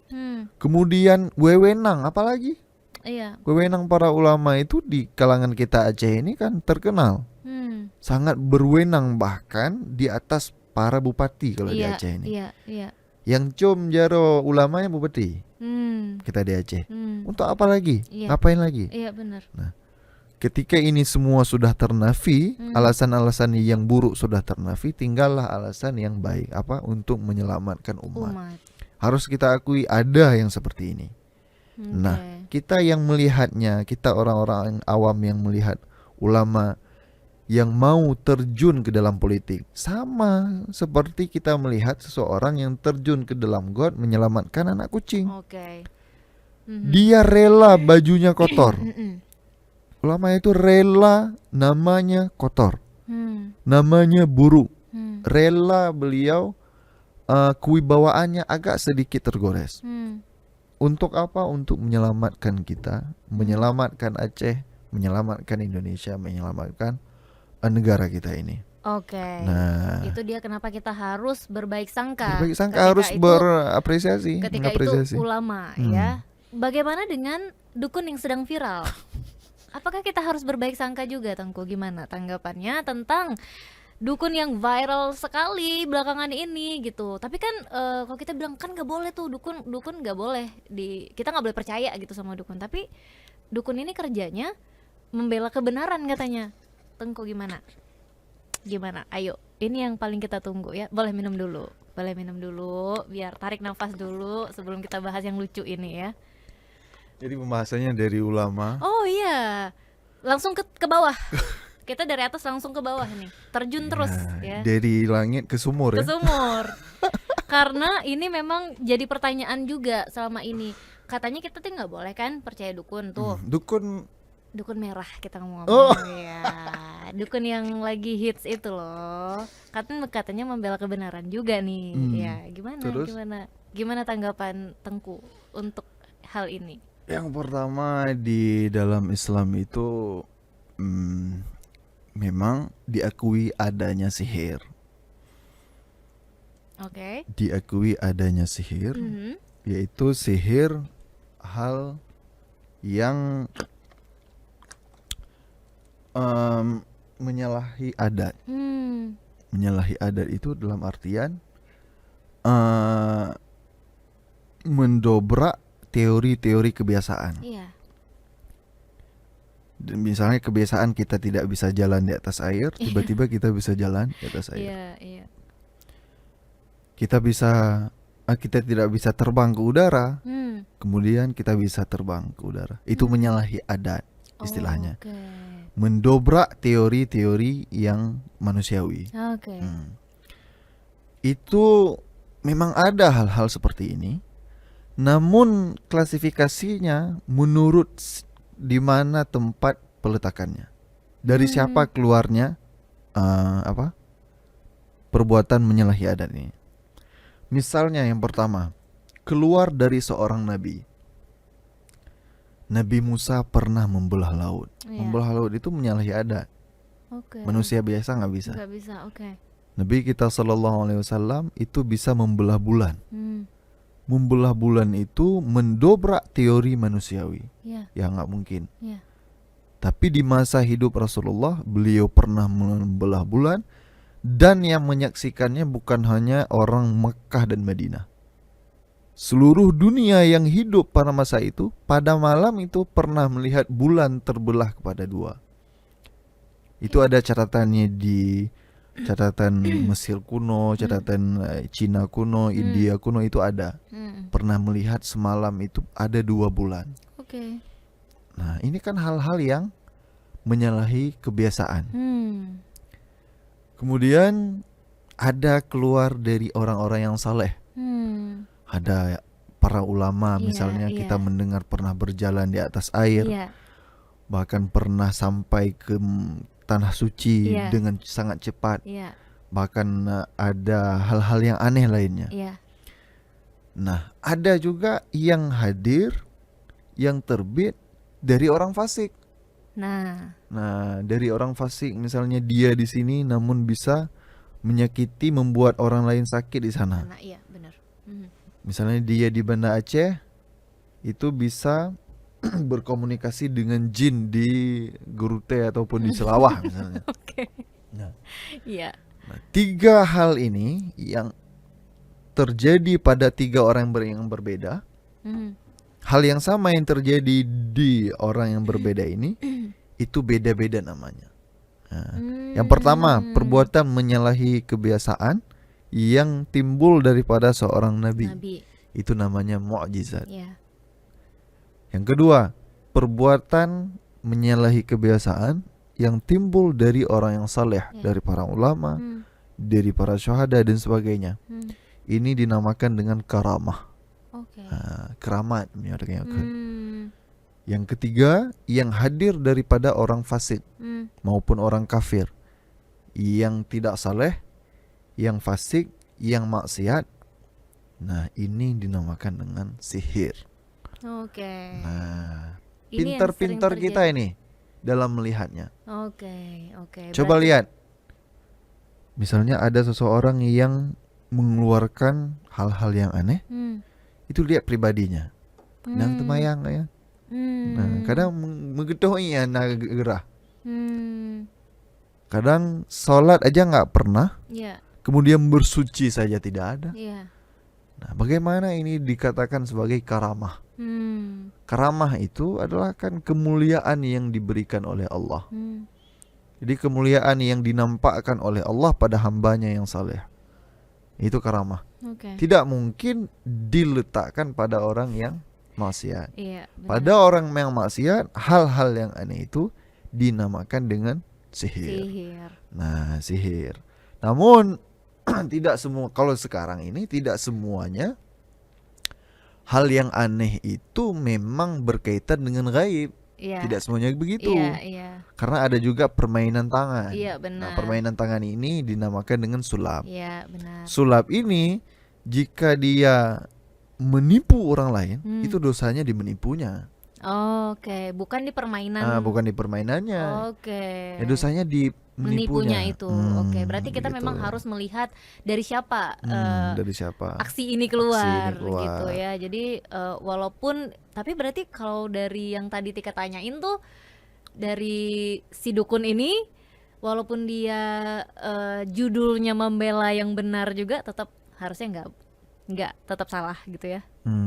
Hmm. Kemudian wewenang, apalagi Iya. wewenang para ulama itu di kalangan kita Aceh ini kan terkenal. Hmm. Sangat berwenang, bahkan di atas para bupati kalau di Iya. Aceh ini. Iya. Iya. Yang cum jaro ulamanya bupati Hmm. kita di Aceh. Hmm. Untuk apa lagi? Iya. Ngapain lagi? Iya benar. Ketika ini semua sudah ternafi, Hmm. alasan-alasan yang buruk sudah ternafi, tinggallah alasan yang baik apa untuk menyelamatkan umat. Umat. Harus kita akui ada yang seperti ini. Nah, Oke. kita yang melihatnya, kita orang-orang awam yang melihat ulama yang mau terjun ke dalam politik, sama seperti kita melihat seseorang yang terjun ke dalam got menyelamatkan anak kucing. Oke. Mhm. Dia rela bajunya kotor. Mm-mm. Ulama itu rela namanya kotor, Hmm. namanya buruk, Hmm. rela beliau kewibawaannya agak sedikit tergores. Hmm. Untuk apa? Untuk menyelamatkan kita, menyelamatkan Aceh, menyelamatkan Indonesia, menyelamatkan negara kita ini. Oke. Nah, Itu dia kenapa kita harus berbaik sangka. berbaik sangka, Ketika harus itu- berapresiasi, Ketika mengapresiasi. itu ulama Hmm. ya. Bagaimana dengan dukun yang sedang viral? Apakah kita harus berbaik sangka juga, Tengku? Gimana tanggapannya tentang dukun yang viral sekali belakangan ini gitu? Tapi kan kalau kita bilang kan nggak boleh tuh dukun nggak boleh kita nggak boleh percaya gitu sama dukun. Tapi dukun ini kerjanya membela kebenaran katanya. Tengku gimana? Gimana? Ayo, ini yang paling kita tunggu ya. Boleh minum dulu, biar tarik nafas dulu sebelum kita bahas yang lucu ini ya. Jadi pembahasannya dari ulama. Oh iya, langsung ke bawah. Kita dari atas langsung ke bawah nih, terjun terus ya Dari langit ke sumur ke ya. sumur. Karena ini memang jadi pertanyaan juga selama ini. Katanya kita tuh nggak boleh kan percaya dukun tuh. Dukun Dukun merah kita Oh. ngomong ya. Dukun yang lagi hits itu loh. Katanya membela kebenaran juga nih. Ya, Terus? Gimana tanggapan Tengku untuk hal ini? Yang pertama di dalam Islam itu memang diakui adanya sihir. Oke. Diakui adanya sihir, Mhm. yaitu sihir hal yang menyalahi adat. Hmm. Menyalahi adat itu dalam artian mendobrak teori-teori kebiasaan. Iya. Dan misalnya kebiasaan kita tidak bisa jalan di atas air, tiba-tiba kita bisa jalan di atas air. Iya, iya. Kita tidak bisa terbang ke udara, Hmm. kemudian kita bisa terbang ke udara. Itu menyalahi adat istilahnya. Oke. Mendobrak teori-teori yang manusiawi. Oke. Itu memang ada hal-hal seperti ini. Namun klasifikasinya menurut di mana tempat peletakannya. Dari siapa keluarnya perbuatan menyalahi adat ini. Misalnya yang pertama, keluar dari seorang nabi. Nabi Musa pernah membelah laut. Iya. Membelah laut itu menyalahi adat. Oke. Manusia biasa nggak bisa. Nggak bisa. Oke. Nabi kita SAW itu bisa membelah bulan. Hmm. Membelah bulan itu mendobrak teori manusiawi. Iya. Ya nggak mungkin. Iya. Tapi di masa hidup Rasulullah, beliau pernah membelah bulan, dan yang menyaksikannya bukan hanya orang Mekah dan Madinah. seluruh dunia yang hidup pada masa itu, pada malam itu pernah melihat bulan terbelah kepada dua. Itu ada catatannya di catatan Mesir kuno, catatan Cina kuno, India kuno, itu ada. Pernah melihat semalam itu ada 2 bulan. Oke. Nah, ini kan hal-hal yang menyalahi kebiasaan. Kemudian ada keluar dari orang-orang yang saleh. Ada para ulama, misalnya kita mendengar pernah berjalan di atas air, bahkan pernah sampai ke tanah suci dengan sangat cepat. Bahkan ada hal-hal yang aneh lainnya. Nah, ada juga yang hadir, yang terbit dari orang fasik. Nah, dari orang fasik, misalnya dia di sini namun bisa menyakiti, membuat orang lain sakit di sana. Iya, benar. Misalnya dia di Banda Aceh itu bisa berkomunikasi dengan jin di Gurute ataupun di Selawah misalnya. Nah, 3 hal ini yang terjadi pada 3 orang yang berbeda. Hal yang sama yang terjadi di orang yang berbeda ini itu beda-beda namanya. Nah, yang pertama, perbuatan menyalahi kebiasaan yang timbul daripada seorang nabi. Itu namanya mukjizat. Yang kedua, perbuatan menyalahi kebiasaan yang timbul dari orang yang saleh, dari para ulama, dari para syuhada dan sebagainya. Ini dinamakan dengan karamah. Keramat. Yang ketiga, yang hadir daripada orang fasik maupun orang kafir, yang tidak saleh, yang fasik, yang maksiat. Nah, ini dinamakan dengan sihir. Nah, pintar-pintar kita ini dalam melihatnya. Coba lihat, misalnya ada seseorang yang mengeluarkan hal-hal yang aneh, itu lihat pribadinya. Nang temayang ya. Nah, kadang menggedoi ya gerah. Kadang sholat aja nggak pernah. Kemudian bersuci saja tidak ada. Nah, bagaimana ini dikatakan sebagai karamah? Karamah itu adalah kan kemuliaan yang diberikan oleh Allah. Jadi kemuliaan yang dinampakkan oleh Allah pada hambanya yang saleh. Itu karamah. Tidak mungkin diletakkan pada orang yang maksiat. Pada orang yang maksiat, hal-hal yang aneh itu dinamakan dengan sihir. Nah, sihir. Namun tidak semua, kalau sekarang ini tidak semuanya hal yang aneh itu memang berkaitan dengan gaib. Tidak semuanya begitu. Karena ada juga permainan tangan. Nah, permainan tangan ini dinamakan dengan sulap. Sulap ini jika dia menipu orang lain, itu dosanya di menipunya. Bukan di permainan. Bukan di permainannya. Dosanya di menipunya itu. Berarti kita memang harus melihat dari siapa, dari siapa aksi ini keluar, gitu ya. Jadi walaupun, tapi berarti kalau dari yang tadi Tika tanyain tuh, dari si dukun ini, walaupun dia judulnya membela yang benar juga, tetap harusnya nggak tetap salah gitu ya.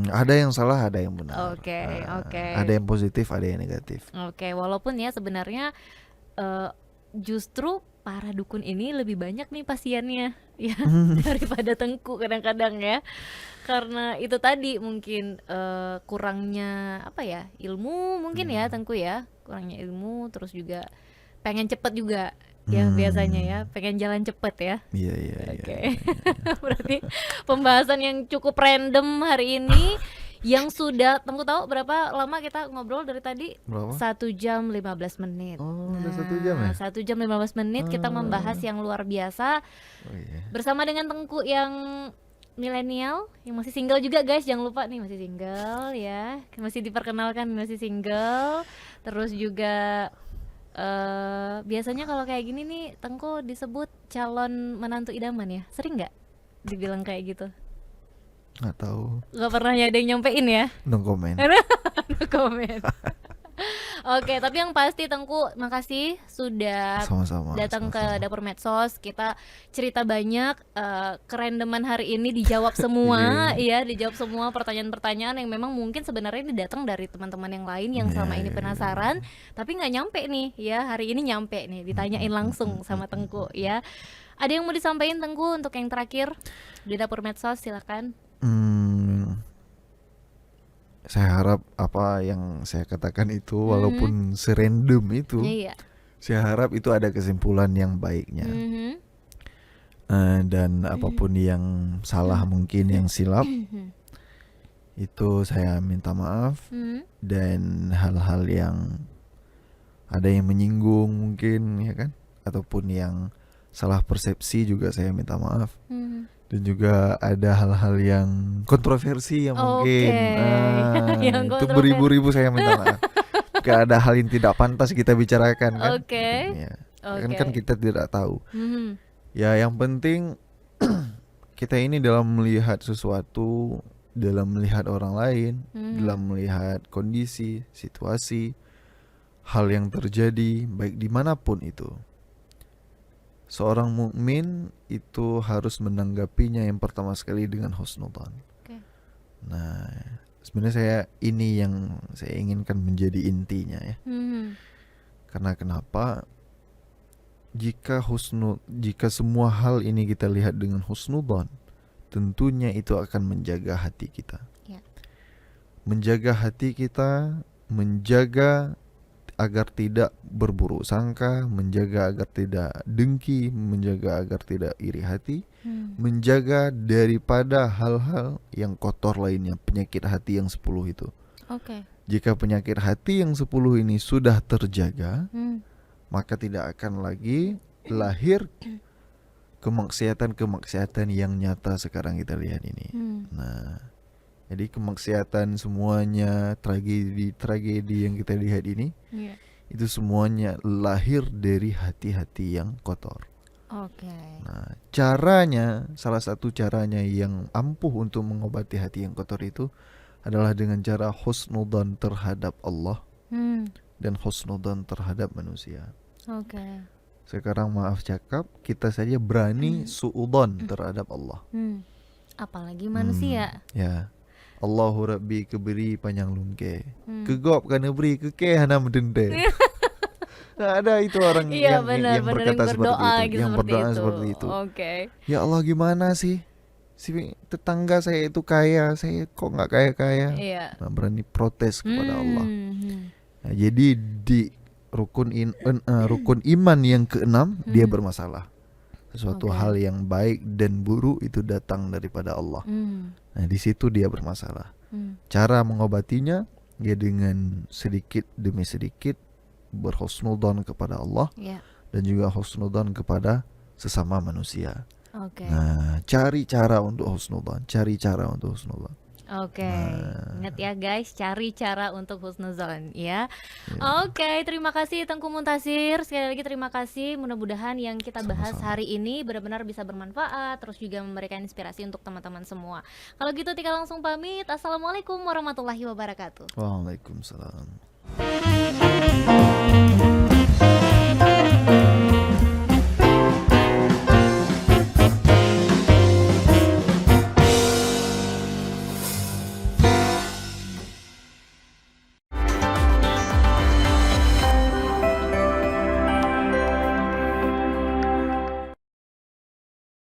Ada yang salah, ada yang benar. Ada yang positif, ada yang negatif. Walaupun ya sebenarnya justru para dukun ini lebih banyak nih pasiennya ya daripada Tengku kadang-kadang ya, karena itu tadi mungkin kurangnya apa ya, ilmu mungkin ya Tengku ya, kurangnya ilmu, terus juga pengen cepet juga ya, biasanya ya pengen jalan cepet ya. Iya. Berarti pembahasan yang cukup random hari ini. Yang sudah, Tengku tahu berapa lama kita ngobrol dari tadi? Berapa? 1 jam 15 menit. Udah 1 jam ya? 1 jam 15 menit kita membahas yang luar biasa. Bersama dengan Tengku yang milenial, yang masih single juga guys, jangan lupa nih masih single ya. Masih diperkenalkan masih single. Terus juga biasanya kalau kayak gini nih Tengku disebut calon menantu idaman ya. Sering nggak dibilang kayak gitu? Nggak tahu. Nggak pernah ada yang nyampein ya? No comment. No comment. Oke, tapi yang pasti Tengku makasih sudah Sama-sama, datang ke sama-sama. Dapur Medsos. Kita cerita banyak, kerandoman hari ini dijawab semua, Iya. iya dijawab semua pertanyaan-pertanyaan yang memang mungkin sebenarnya ini datang dari teman-teman yang lain yang Iya, selama ini iya, iya, iya. penasaran, tapi nggak nyampe nih ya, hari ini nyampe nih, ditanyain langsung sama Tengku ya. Ada yang mau disampaikan Tengku untuk yang terakhir di Dapur Medsos, silakan. Hmm, saya harap apa yang saya katakan itu walaupun serandom itu, Iya. saya harap itu ada kesimpulan yang baiknya. Mhm. Dan apapun yang salah mungkin yang silap itu saya minta maaf, dan hal-hal yang ada yang menyinggung mungkin ya kan, ataupun yang salah persepsi juga saya minta maaf. Dan juga ada hal-hal yang kontroversi yang mungkin Yang itu kontroversi. beribu-ribu saya minta maaf. Jika ada hal yang tidak pantas kita bicarakan kan. Oke. Ya. Oke. Kan kita tidak tahu. Mhm. Ya yang penting kita ini dalam melihat sesuatu, dalam melihat orang lain, dalam melihat kondisi, situasi, hal yang terjadi baik dimanapun itu, seorang mukmin itu harus menanggapinya yang pertama sekali dengan husnudzan. Oke. Nah, sebenarnya saya ini yang saya inginkan menjadi intinya ya. Karena kenapa? Jika semua hal ini kita lihat dengan husnudzan, tentunya itu akan menjaga hati kita. Ya. Menjaga hati kita, menjaga agar tidak berburuk sangka, menjaga agar tidak dengki, menjaga agar tidak iri hati, menjaga daripada hal-hal yang kotor lainnya, penyakit hati yang 10 itu. Oke. Jika penyakit hati yang 10 ini sudah terjaga, maka tidak akan lagi lahir kemaksiatan-kemaksiatan yang nyata sekarang kita lihat ini. Nah, jadi kemaksiatan semuanya, tragedi yang kita lihat ini, itu semuanya lahir dari hati-hati yang kotor. Oke. Nah, caranya, salah satu caranya yang ampuh untuk mengobati hati yang kotor itu adalah dengan cara husnudzan terhadap Allah dan husnudzan terhadap manusia. Oke. Sekarang maaf cakap, kita saja berani suudzon terhadap Allah. Apalagi manusia. Ya. Allahu Rabbi keberi panjang lungke, kegop kana beri keke hana mendente. Nah, ada itu orang Iya, yang benar, berkata yang seperti berdoa itu, gitu, yang berdoa seperti itu. Oke. Ya Allah, gimana sih si tetangga saya itu kaya, saya kok nggak kaya-kaya? Iya. Nah, berani protes kepada Allah. Nah, jadi di rukun iman yang keenam dia bermasalah. Sesuatu hal yang baik dan buruk itu datang daripada Allah. Nah, di situ dia bermasalah. Cara mengobatinya ya dengan sedikit demi sedikit berhusnudzon kepada Allah, dan juga husnudzon kepada sesama manusia. Nah, cari cara untuk husnudzon, Oke. Ingat ya guys, cari cara untuk husnuzon ya. Oke, terima kasih Tengku Muntasir. Sekali lagi terima kasih. Mudah-mudahan yang kita bahas hari ini benar-benar bisa bermanfaat, terus juga memberikan inspirasi untuk teman-teman semua. Kalau gitu Tika langsung pamit. Assalamualaikum warahmatullahi wabarakatuh. Waalaikumsalam.